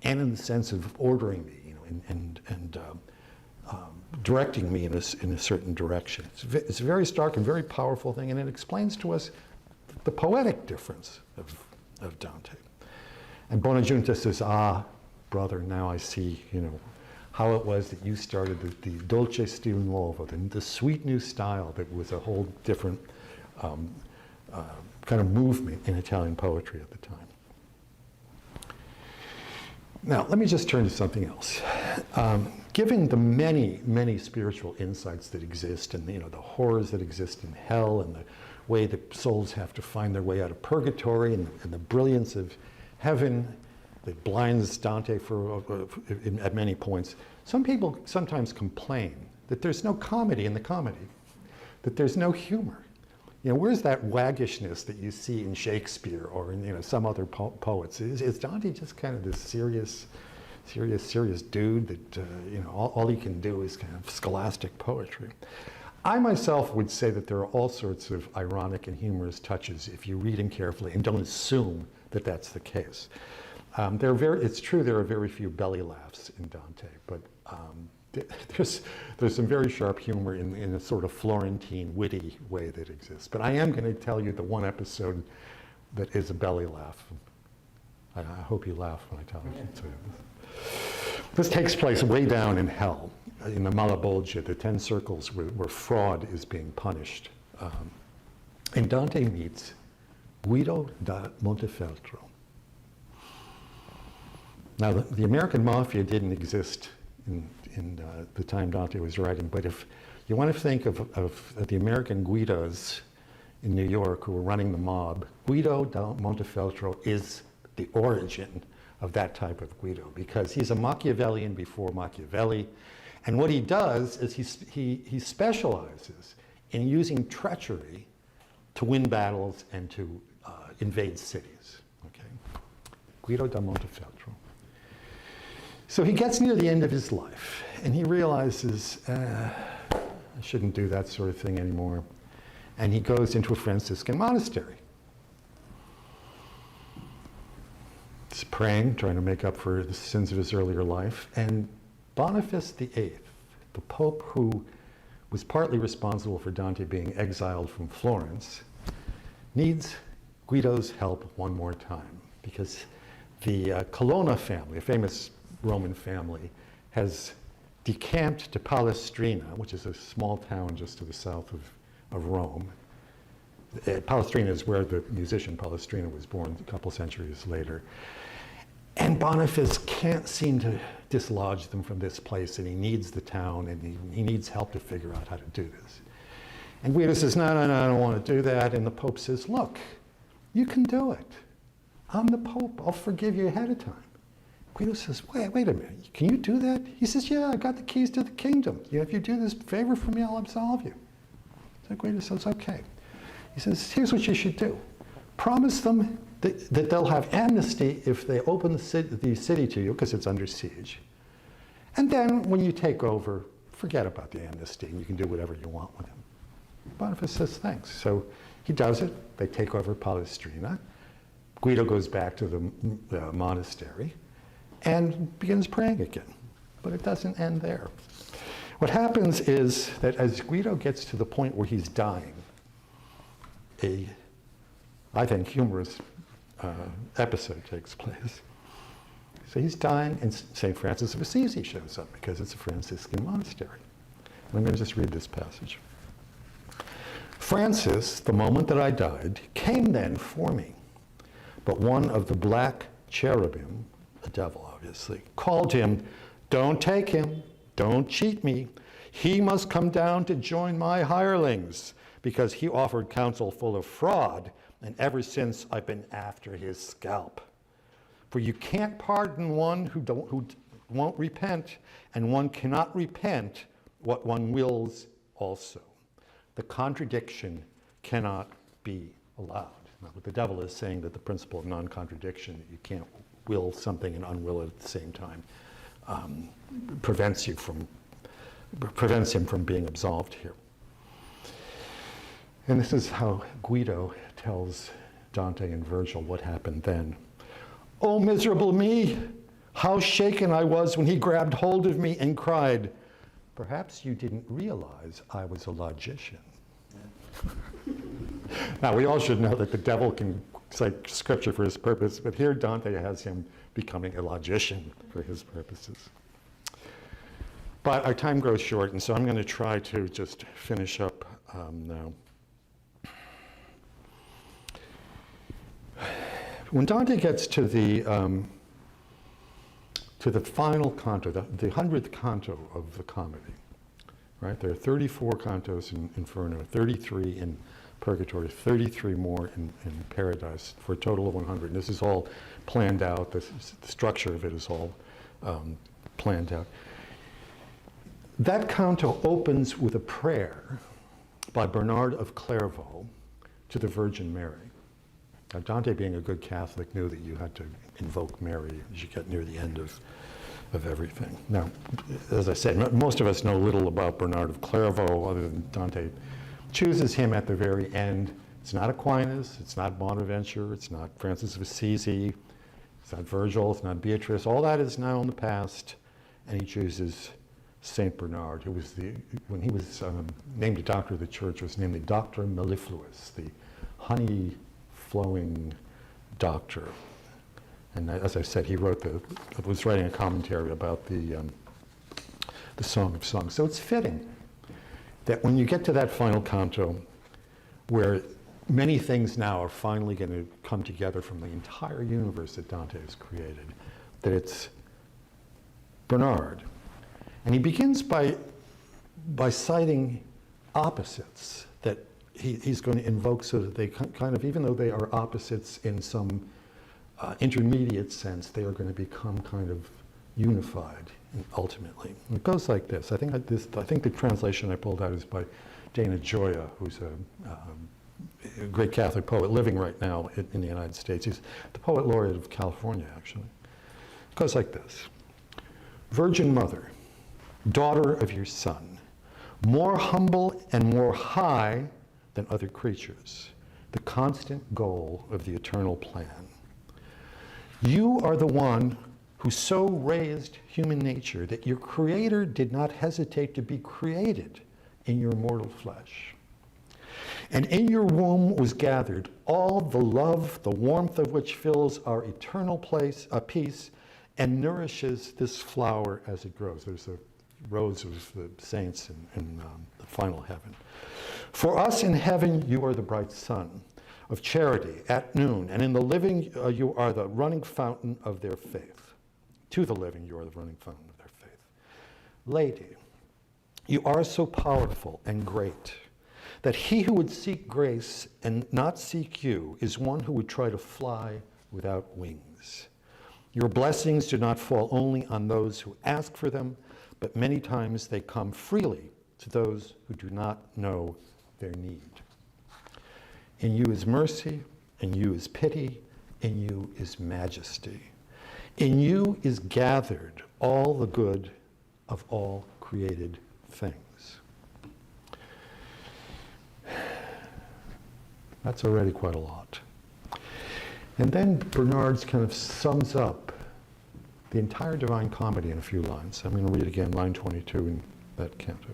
and in the sense of ordering me, and directing me in a certain direction. It's a very stark and very powerful thing, and it explains to us the poetic difference of Dante. And Buonaggiunta says, brother, now I see, how it was that you started the dolce stil nuovo, the sweet new style that was a whole different kind of movement in Italian poetry at the time. Now, let me just turn to something else. Given the many, many spiritual insights that exist, and the horrors that exist in hell, and the way that souls have to find their way out of purgatory, and the brilliance of heaven that blinds Dante at many points, some people sometimes complain that there's no comedy in the comedy, that there's no humor. Where's that waggishness that you see in Shakespeare or in some other poets? Is Dante just kind of this serious dude that all he can do is kind of scholastic poetry? I myself would say that there are all sorts of ironic and humorous touches if you read him carefully and don't assume that that's the case. It's true there are very few belly laughs in Dante, but there's some very sharp humor in a sort of Florentine, witty way that exists. But I am going to tell you the one episode that is a belly laugh. I hope you laugh when I tell you. This takes place way down in hell, in the Malabolgia, the 10 circles where fraud is being punished. And Dante meets Guido da Montefeltro. Now, the American mafia didn't exist the time Dante was writing. But if you want to think of the American Guidos in New York who were running the mob, Guido da Montefeltro is the origin of that type of Guido, because he's a Machiavellian before Machiavelli. And what he does is he specializes in using treachery to win battles and to invade cities. Okay? Guido da Montefeltro. So he gets near the end of his life, and he realizes, I shouldn't do that sort of thing anymore. And he goes into a Franciscan monastery. He's praying, trying to make up for the sins of his earlier life. And Boniface VIII, the Pope who was partly responsible for Dante being exiled from Florence, needs Guido's help one more time, because the Colonna family, a famous Roman family, has decamped to Palestrina, which is a small town just to the south of Rome. Palestrina is where the musician Palestrina was born a couple centuries later. And Boniface can't seem to dislodge them from this place, and he needs the town, and he needs help to figure out how to do this. And Guido says, no, I don't want to do that. And the Pope says, look, you can do it. I'm the Pope. I'll forgive you ahead of time. Guido says, wait a minute. Can you do that? He says, yeah, I got the keys to the kingdom. If you do this favor for me, I'll absolve you. So Guido says, okay. He says, here's what you should do. Promise them that they'll have amnesty if they open the city to you, because it's under siege. And then when you take over, forget about the amnesty, and you can do whatever you want with them. Boniface says, thanks. So he does it. They take over Palestrina. Guido goes back to the monastery and begins praying again. But it doesn't end there. What happens is that as Guido gets to the point where he's dying, I think, humorous episode takes place. So he's dying, and St. Francis of Assisi shows up, because it's a Franciscan monastery. And I'm going to just read this passage. Francis, the moment that I died, came then for me. But one of the black cherubim, the devil obviously, called him, don't take him, don't cheat me. He must come down to join my hirelings, because he offered counsel full of fraud, and ever since I've been after his scalp. For you can't pardon one who won't repent, and one cannot repent what one wills also. The contradiction cannot be allowed. Now, what the devil is saying, that the principle of non-contradiction, that you can't will something and unwill it at the same time, prevents him from being absolved here. And this is how Guido tells Dante and Virgil what happened then. Oh, miserable me! How shaken I was when he grabbed hold of me and cried, perhaps you didn't realize I was a logician. Now, we all should know that the devil can cite scripture for his purpose, but here Dante has him becoming a logician for his purposes. But our time grows short, and so I'm going to try to just finish up now. When Dante gets to the final canto, the 100th canto of the comedy, right? There are 34 cantos in Inferno, 33 in Purgatory, 33 more in Paradise, for a total of 100. And this is all planned out. The structure of it is all planned out. That canto opens with a prayer by Bernard of Clairvaux to the Virgin Mary. Now, Dante, being a good Catholic, knew that you had to invoke Mary as you get near the end of everything. Now, as I said, most of us know little about Bernard of Clairvaux, other than Dante chooses him at the very end. It's not Aquinas, it's not Bonaventure, it's not Francis of Assisi, it's not Virgil, it's not Beatrice. All that is now in the past, and he chooses Saint Bernard, who was when he was named a doctor of the church, was named the Doctor Mellifluous, the honey-flowing doctor. And as I said, he was writing a commentary about the Song of Songs. So it's fitting that when you get to that final canto, where many things now are finally going to come together from the entire universe that Dante has created, that it's Bernard. And he begins by citing opposites that he's going to invoke so that they kind of, even though they are opposites in some intermediate sense, they are going to become kind of unified ultimately. And it goes like this. I think the translation I pulled out is by Dana Gioia, who's a great Catholic poet living right now in the United States. He's the poet laureate of California, actually. It goes like this. Virgin Mother, daughter of your Son, more humble and more high than other creatures, the constant goal of the eternal plan. You are the one who so raised human nature that your Creator did not hesitate to be created in your mortal flesh. And in your womb was gathered all the love, the warmth of which fills our eternal peace and nourishes this flower as it grows. There's the rows of the saints in the final heaven. For us in heaven, you are the bright sun of charity at noon, and in the living, you are the running fountain of their faith. To the living, you are the running fountain of their faith. Lady, you are so powerful and great that he who would seek grace and not seek you is one who would try to fly without wings. Your blessings do not fall only on those who ask for them, but many times they come freely to those who do not know their need. In you is mercy, in you is pity, in you is majesty. In you is gathered all the good of all created things. That's already quite a lot. And then Bernard's kind of sums up the entire Divine Comedy in a few lines. I'm going to read again, line 22 in that canto.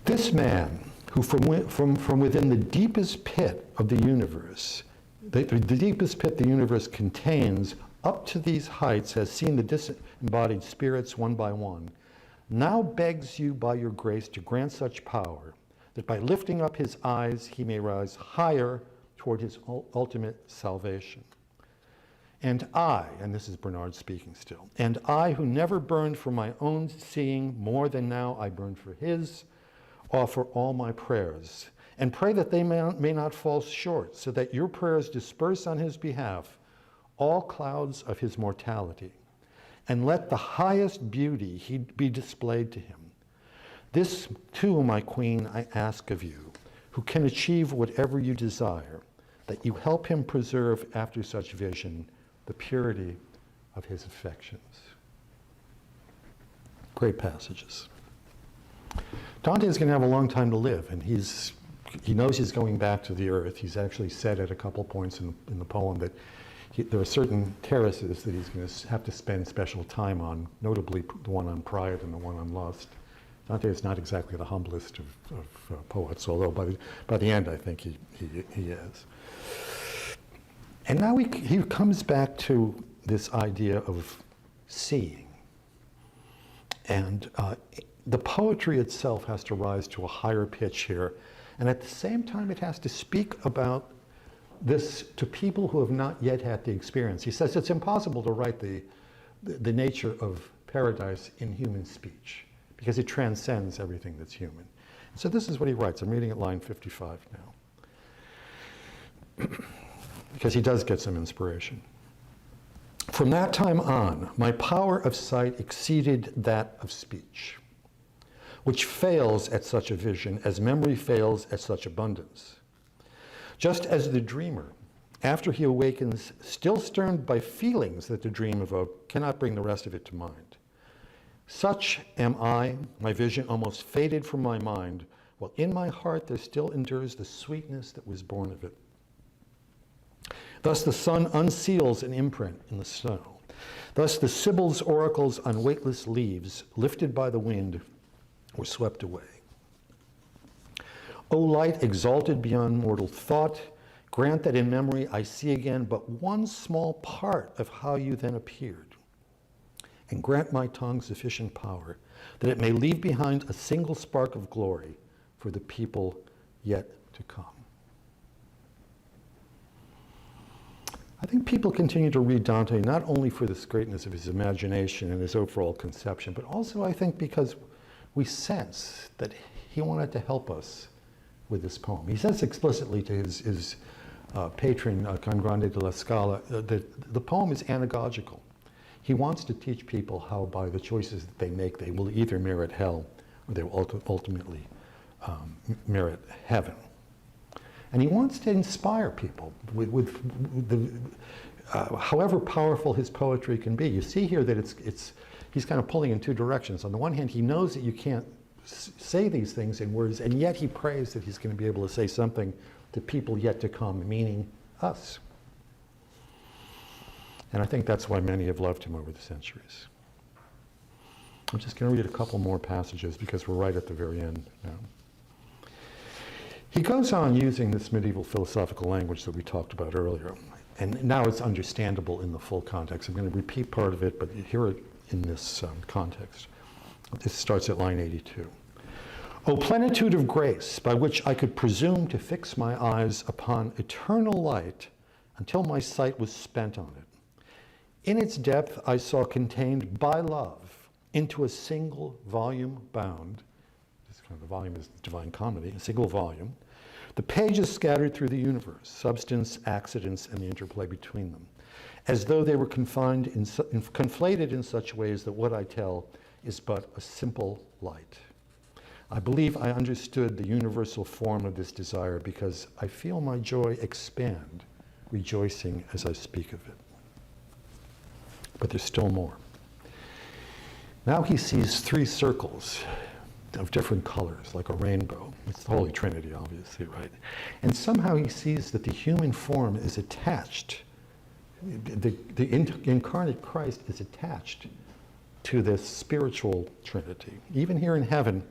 This man, who from within the deepest pit of the universe, the deepest pit the universe contains, up to these heights has seen the disembodied spirits one by one, now begs you by your grace to grant such power that by lifting up his eyes he may rise higher toward his ultimate salvation. And I, and this is Bernard speaking still, and I who never burned for my own seeing more than now I burn for his, offer all my prayers, and pray that they may not fall short, so that your prayers disperse on his behalf all clouds of his mortality, and let the highest beauty he be displayed to him. This too, my queen, I ask of you, who can achieve whatever you desire, that you help him preserve after such vision the purity of his affections. Great passages. Dante is going to have a long time to live, and he knows he's going back to the earth. He's actually said at a couple points in the poem that there are certain terraces that he's going to have to spend special time on, notably the one on Pride and the one on Lust. Dante is not exactly the humblest of poets, although by the end I think he is. And now he comes back to this idea of seeing. And the poetry itself has to rise to a higher pitch here. And at the same time, it has to speak about this to people who have not yet had the experience. He says it's impossible to write the nature of paradise in human speech, because it transcends everything that's human. So this is what he writes. I'm reading at line 55 now, because he does get some inspiration. From that time on, my power of sight exceeded that of speech, which fails at such a vision as memory fails at such abundance. Just as the dreamer, after he awakens, still stirred by feelings that the dream evoked, cannot bring the rest of it to mind. Such am I, my vision almost faded from my mind, while in my heart there still endures the sweetness that was born of it. Thus the sun unseals an imprint in the snow. Thus the Sibyl's oracles on weightless leaves, lifted by the wind, were swept away. O light exalted beyond mortal thought, grant that in memory I see again but one small part of how you then appeared. And grant my tongue sufficient power that it may leave behind a single spark of glory for the people yet to come. I think people continue to read Dante not only for this greatness of his imagination and his overall conception, but also I think because we sense that he wanted to help us with this poem. He says explicitly to his patron, Can Grande de la Scala, that the poem is anagogical. He wants to teach people how by the choices that they make, they will either merit hell or they will ultimately merit heaven. And he wants to inspire people with the, however powerful his poetry can be. You see here that he's kind of pulling in two directions. On the one hand, he knows that you can't say these things in words, and yet he prays that he's going to be able to say something to people yet to come, meaning us. And I think that's why many have loved him over the centuries. I'm just going to read a couple more passages because we're right at the very end now. He goes on using this medieval philosophical language that we talked about earlier, and now it's understandable in the full context. I'm going to repeat part of it, but hear it in this context. This starts at line 82. O plenitude of grace, by which I could presume to fix my eyes upon eternal light until my sight was spent on it. In its depth I saw contained by love into a single volume bound, this kind of the volume is the Divine Comedy, a single volume, the pages scattered through the universe, substance, accidents, and the interplay between them, as though they were conflated in such ways that what I tell is but a simple light. I believe I understood the universal form of this desire because I feel my joy expand, rejoicing as I speak of it. But there's still more. Now he sees three circles of different colors, like a rainbow. It's the Holy Trinity, obviously, right? And somehow he sees that the human form is attached, the incarnate Christ is attached to this spiritual Trinity. Even here in heaven,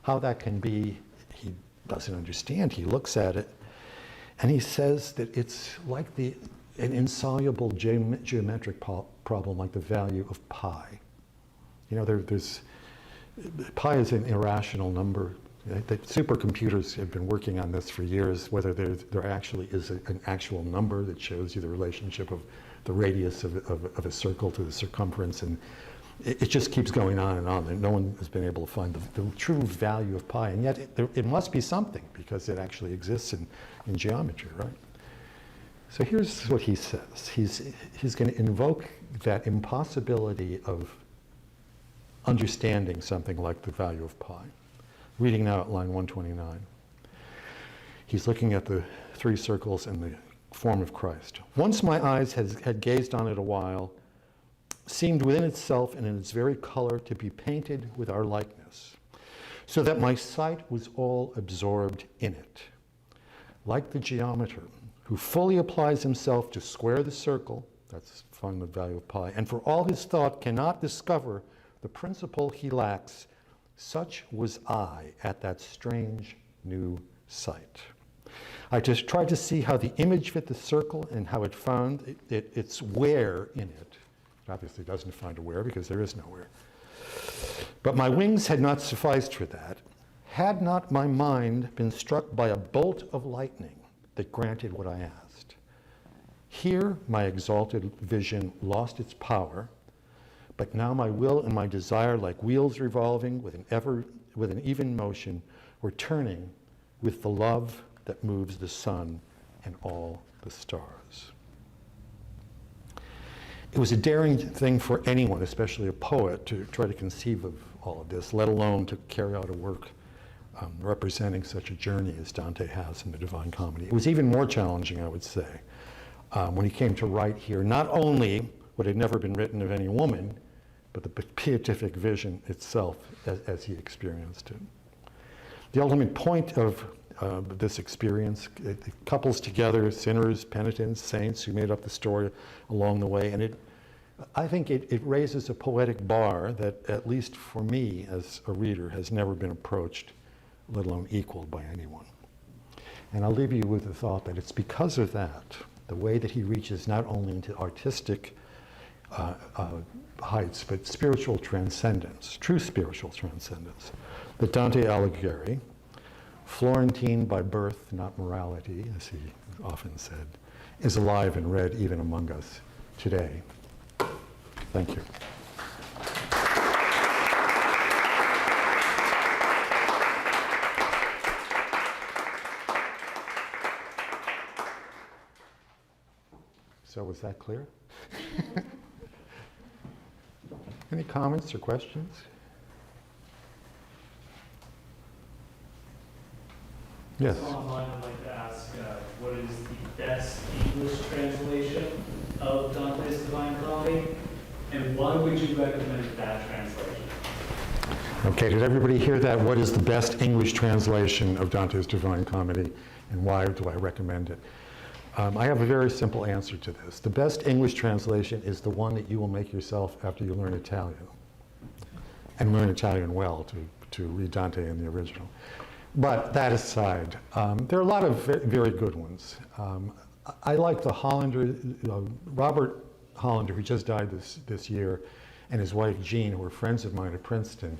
how that can be, he doesn't understand. He looks at it, and he says that it's like an insoluble geometric problem, like the value of pi. You know, there's pi is an irrational number. The supercomputers have been working on this for years, whether there actually is an actual number that shows you the relationship of the radius of a circle to the circumference, and it just keeps going on, and no one has been able to find the true value of pi, and yet it must be something because it actually exists in geometry, right? So here's what he says. He's going to invoke that impossibility of understanding something like the value of pi. Reading now at line 129. He's looking at the three circles and the form of Christ. Once my eyes had gazed on it a while, seemed within itself and in its very color to be painted with our likeness, so that my sight was all absorbed in it. Like the geometer, who fully applies himself to square the circle, that's finding the value of pi, and for all his thought cannot discover the principle he lacks, such was I at that strange new sight. I just tried to see how the image fit the circle and how it found its where in it. It obviously doesn't find a where because there is no where. But my wings had not sufficed for that. Had not my mind been struck by a bolt of lightning that granted what I asked. Here my exalted vision lost its power, but now my will and my desire, like wheels revolving with an even motion, were turning with the love that moves the sun and all the stars. It was a daring thing for anyone, especially a poet, to try to conceive of all of this, let alone to carry out a work representing such a journey as Dante has in the Divine Comedy. It was even more challenging, I would say, when he came to write here, not only what had never been written of any woman, but the Beatific Vision itself as he experienced it. The ultimate point of this experience, it couples together sinners, penitents, saints who made up the story along the way, and I think it raises a poetic bar that, at least for me as a reader, has never been approached, let alone equaled by anyone. And I'll leave you with the thought that it's because of that, the way that he reaches not only into artistic heights, but spiritual transcendence, true spiritual transcendence, that Dante Alighieri, Florentine by birth, not morality, as he often said, is alive and read even among us today. Thank you. So was that clear? Any comments or questions? Yes. Online, I'd like to ask, what is the best English translation of Dante's Divine Comedy, and why would you recommend that translation? Okay, did everybody hear that? What is the best English translation of Dante's Divine Comedy, and why do I recommend it? I have a very simple answer to this. The best English translation is the one that you will make yourself after you learn Italian, and learn Italian well to read Dante in the original. But that aside, there are a lot of very good ones. I like the Hollander, Robert Hollander, who just died this year, and his wife Jean, who were friends of mine at Princeton,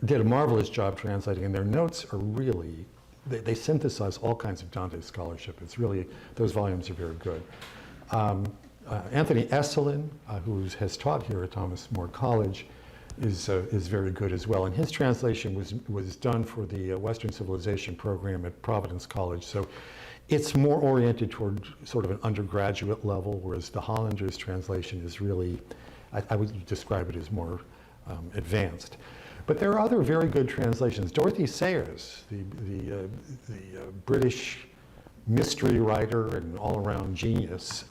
did a marvelous job translating, and their notes are really, they synthesize all kinds of Dante scholarship. It's really, those volumes are very good. Anthony Esselin, who has taught here at Thomas More College, is very good as well. And his translation was done for the Western Civilization program at Providence College. So it's more oriented toward sort of an undergraduate level, whereas the Hollander's translation is really, I would describe it as more advanced. But there are other very good translations. Dorothy Sayers, the British mystery writer and all-around genius,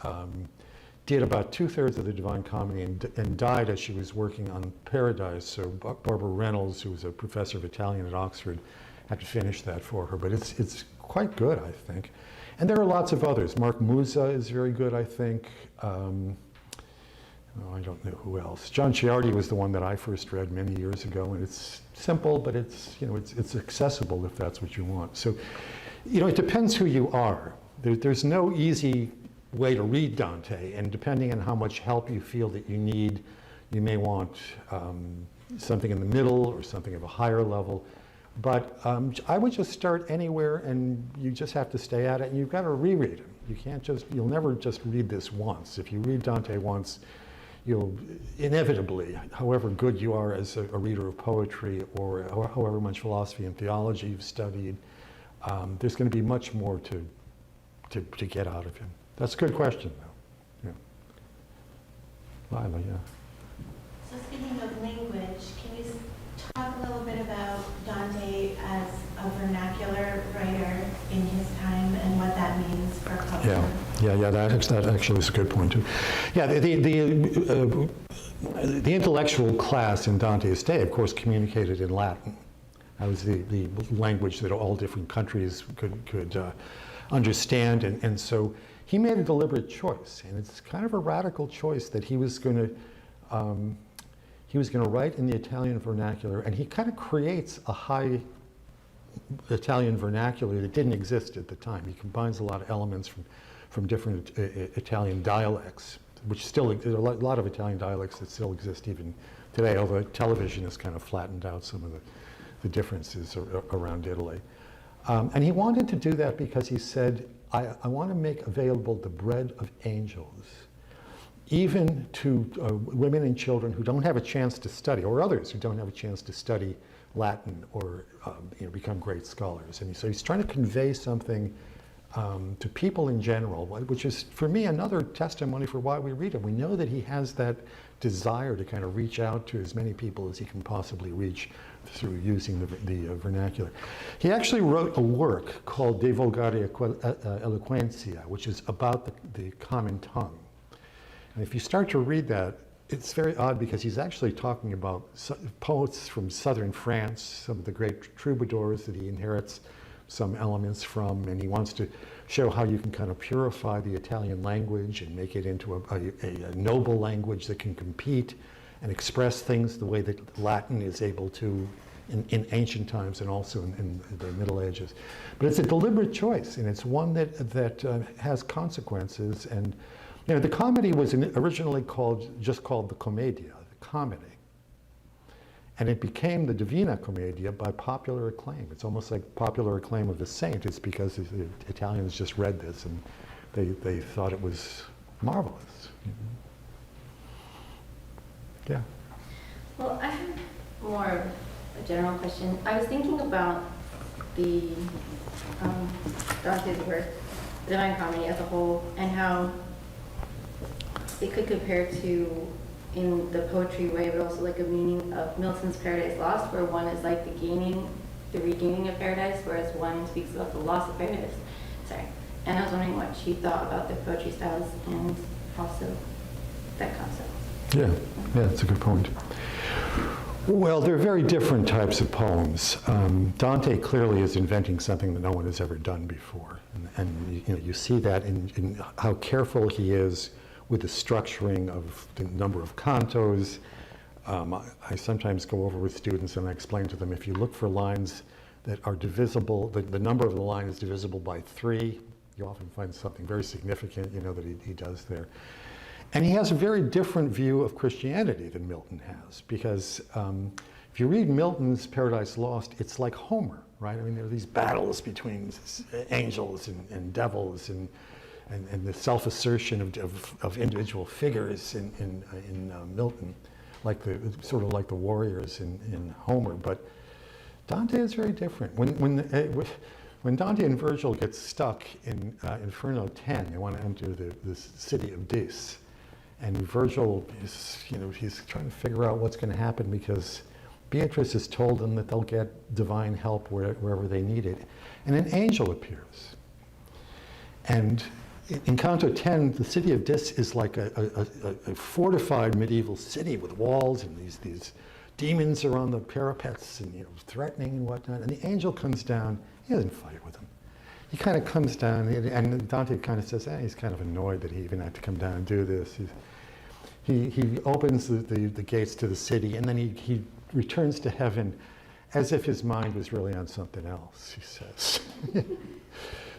did about 2/3 of the Divine Comedy and died as she was working on Paradise. So Barbara Reynolds, who was a professor of Italian at Oxford, had to finish that for her. But it's quite good, I think. And there are lots of others. Mark Musa is very good, I think. I don't know who else. John Ciardi was the one that I first read many years ago, and it's simple, but it's accessible if that's what you want. So, it depends who you are. There's no easy way to read Dante, and depending on how much help you feel that you need, you may want something in the middle or something of a higher level. But I would just start anywhere, and you just have to stay at it, and you've got to reread it. You'll never just read this once. If you read Dante once, you'll inevitably, however good you are as a reader of poetry or however much philosophy and theology you've studied, there's going to be much more to get out of him. That's a good question, though. Yeah. Lila, yeah. So speaking of language, can you talk a little bit about Dante as a vernacular writer in his time and what that means for culture? Yeah. That actually is a good point too. Yeah, the intellectual class in Dante's day, of course, communicated in Latin. That was the language that all different countries could understand, and so he made a deliberate choice, and it's kind of a radical choice that he was going to write in the Italian vernacular, and he kind of creates a high Italian vernacular that didn't exist at the time. He combines a lot of elements from different Italian dialects, which still, there are a lot of Italian dialects that still exist even today, although television has kind of flattened out some of the differences around Italy. And he wanted to do that because he said, I want to make available the bread of angels, even to women and children who don't have a chance to study, or others who don't have a chance to study Latin or become great scholars. And so he's trying to convey something to people in general, which is, for me, another testimony for why we read him. We know that he has that desire to kind of reach out to as many people as he can possibly reach through using the vernacular. He actually wrote a work called De Vulgare Eloquentia, which is about the common tongue. And if you start to read that, it's very odd because he's actually talking about poets from southern France, some of the great troubadours that he inherits some elements from, and he wants to show how you can kind of purify the Italian language and make it into a noble language that can compete and express things the way that Latin is able to in ancient times and also in the Middle Ages. But it's a deliberate choice, and it's one that has consequences. And the comedy was originally just called the Commedia, the comedy. And it became the Divina Commedia by popular acclaim. It's almost like popular acclaim of the saint. It's because the Italians just read this and they thought it was marvelous. Yeah. Well, I have more of a general question. I was thinking about the Dante's work, the Divine Comedy as a whole, and how it could compare to, in the poetry way, but also like a meaning of Milton's Paradise Lost, where one is like the regaining of paradise, whereas one speaks about the loss of paradise. Sorry. And I was wondering what she thought about the poetry styles and also that concept. Yeah, that's a good point. Well, they're very different types of poems. Dante clearly is inventing something that no one has ever done before. And you see that in how careful he is with the structuring of the number of cantos. I sometimes go over with students and I explain to them, if you look for lines that are divisible, the number of the line is divisible by 3, you often find something very significant, that he does there. And he has a very different view of Christianity than Milton has, because if you read Milton's Paradise Lost, it's like Homer, right? I mean, there are these battles between angels and devils and the self-assertion of individual figures in Milton, sort of like the warriors in Homer. But Dante is very different. When Dante and Virgil get stuck in Inferno 10, they want to enter the city of Dis. And Virgil is, he's trying to figure out what's going to happen because Beatrice has told them that they'll get divine help wherever they need it. And an angel appears. And in Canto 10, the city of Dis is like a fortified medieval city with walls and these demons are on the parapets and threatening and whatnot. And the angel comes down. He doesn't fight with them. He kind of comes down, and Dante kind of says, he's kind of annoyed that he even had to come down and do this. He opens the gates to the city, and then he returns to heaven as if his mind was really on something else, he says.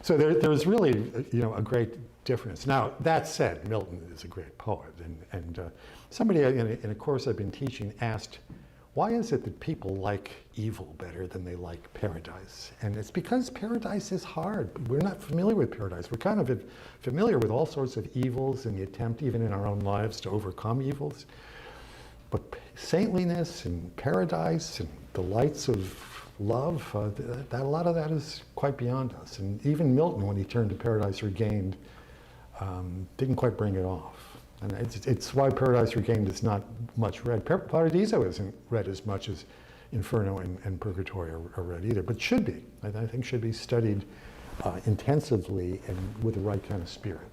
So there's really a great difference. Now, that said, Milton is a great poet, and somebody in a course I've been teaching asked, why is it that people like evil better than they like paradise? And it's because paradise is hard. We're not familiar with paradise. We're kind of familiar with all sorts of evils and the attempt, even in our own lives, to overcome evils. But saintliness and paradise and the lights of love, a lot of that is quite beyond us. And even Milton, when he turned to Paradise Regained, didn't quite bring it off. And it's why Paradise Regained is not much read. Paradiso isn't read as much as Inferno and Purgatory are read either, but should be. I think should be studied intensively and with the right kind of spirit.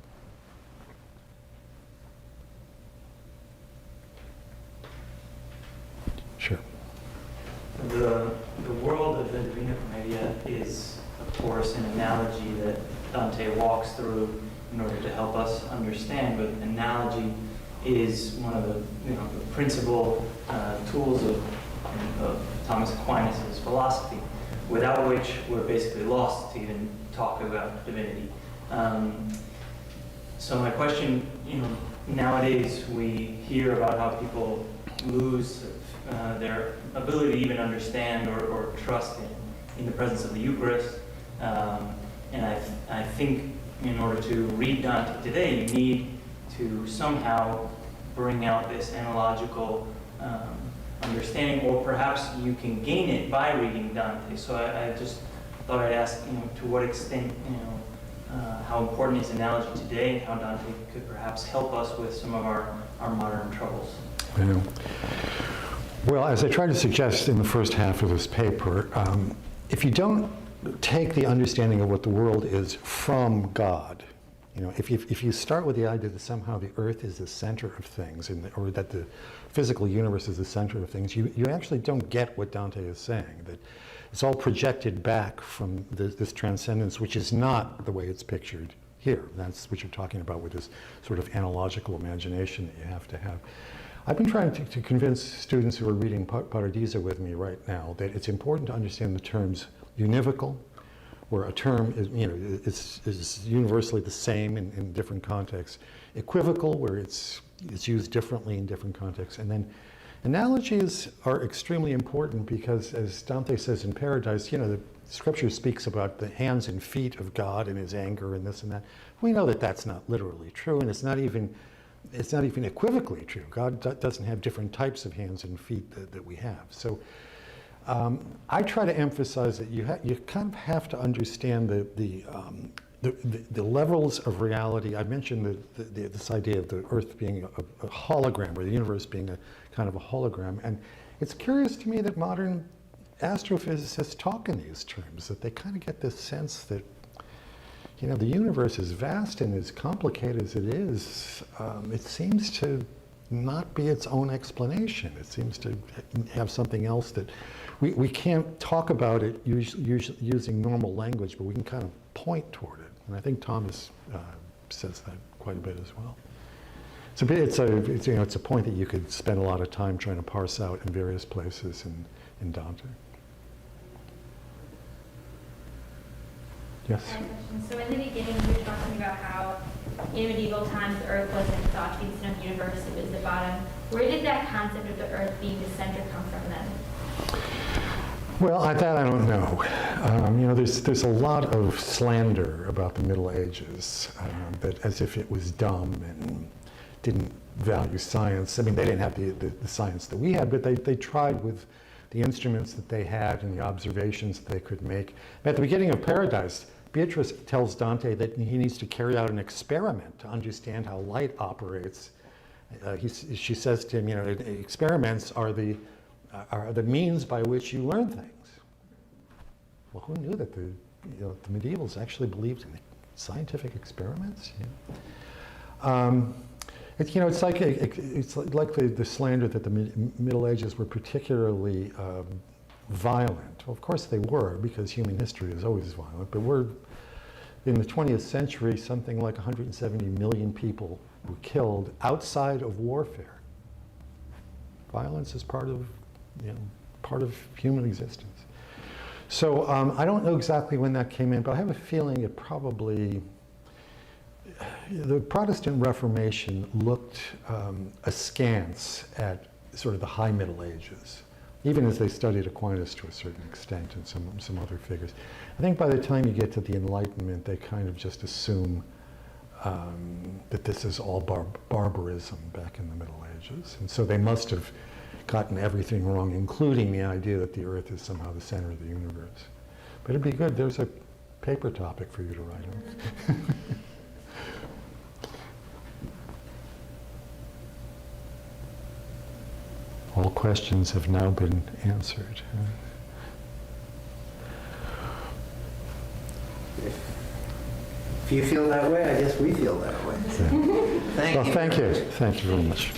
Sure. The world of the Divina Commedia is, of course, an analogy that Dante walks through in order to help us understand, but analogy is one of the principal tools of Thomas Aquinas' philosophy, without which we're basically lost to even talk about divinity. So my question, nowadays we hear about how people lose their ability to even understand or trust in the presence of the Eucharist, and I think in order to read Dante today, you need to somehow bring out this analogical understanding, or perhaps you can gain it by reading Dante. So I just thought I'd ask, to what extent, how important is analogy today, and how Dante could perhaps help us with some of our modern troubles. Yeah. Well, as I tried to suggest in the first half of this paper, if you don't take the understanding of what the world is from God, if you start with the idea that somehow the earth is the center of things, or that the physical universe is the center of things, you actually don't get what Dante is saying, that it's all projected back from this transcendence, which is not the way it's pictured here. That's what you're talking about with this sort of analogical imagination that you have to have. I've been trying to convince students who are reading Paradiso with me right now that it's important to understand the terms univocal, where a term is universally the same in different contexts. Equivocal, where it's used differently in different contexts. And then Analogies are extremely important because, as Dante says in Paradise, the scripture speaks about the hands and feet of God and his anger and this and that. We know that that's not literally true, and it's not even equivocally true. God doesn't have different types of hands and feet that we have. So I try to emphasize that you kind of have to understand the levels of reality. I mentioned this idea of the Earth being a hologram, or the universe being a kind of a hologram. And it's curious to me that modern astrophysicists talk in these terms, that they kind of get this sense that, the universe is vast and as complicated as it is, it seems to not be its own explanation. It seems to have something else that we can't talk about it using normal language, but we can kind of point toward it. And I think Thomas says that quite a bit as well. So it's a point that you could spend a lot of time trying to parse out in various places in Dante. Yes? So in the beginning, you were talking about how in medieval times the Earth wasn't thought to be the center of the universe, it was the bottom. Where did that concept of the Earth being the center come from then? Well, that I don't know. There's a lot of slander about the Middle Ages, that as if it was dumb and didn't value science. I mean, they didn't have the science that we had, but they tried with the instruments that they had and the observations that they could make. At the beginning of Paradise, Beatrice tells Dante that he needs to carry out an experiment to understand how light operates. She says to him, experiments are the means by which you learn things. Well, who knew that the medievals actually believed in scientific experiments? It's like the slander that the Middle Ages were particularly violent. Well, of course they were, because human history is always violent. But in the 20th century, something like 170 million people were killed outside of warfare. Violence is part of human existence. So I don't know exactly when that came in, but I have a feeling it probably. The Protestant Reformation looked askance at sort of the high Middle Ages, even as they studied Aquinas to a certain extent and some other figures. I think by the time you get to the Enlightenment, they kind of just assume that this is all barbarism back in the Middle Ages. And so they must have gotten everything wrong, including the idea that the Earth is somehow the center of the universe. But it'd be good. There's a paper topic for you to write on. All questions have now been answered. If you feel that way, I guess we feel that way. Thank you. Thank you very much.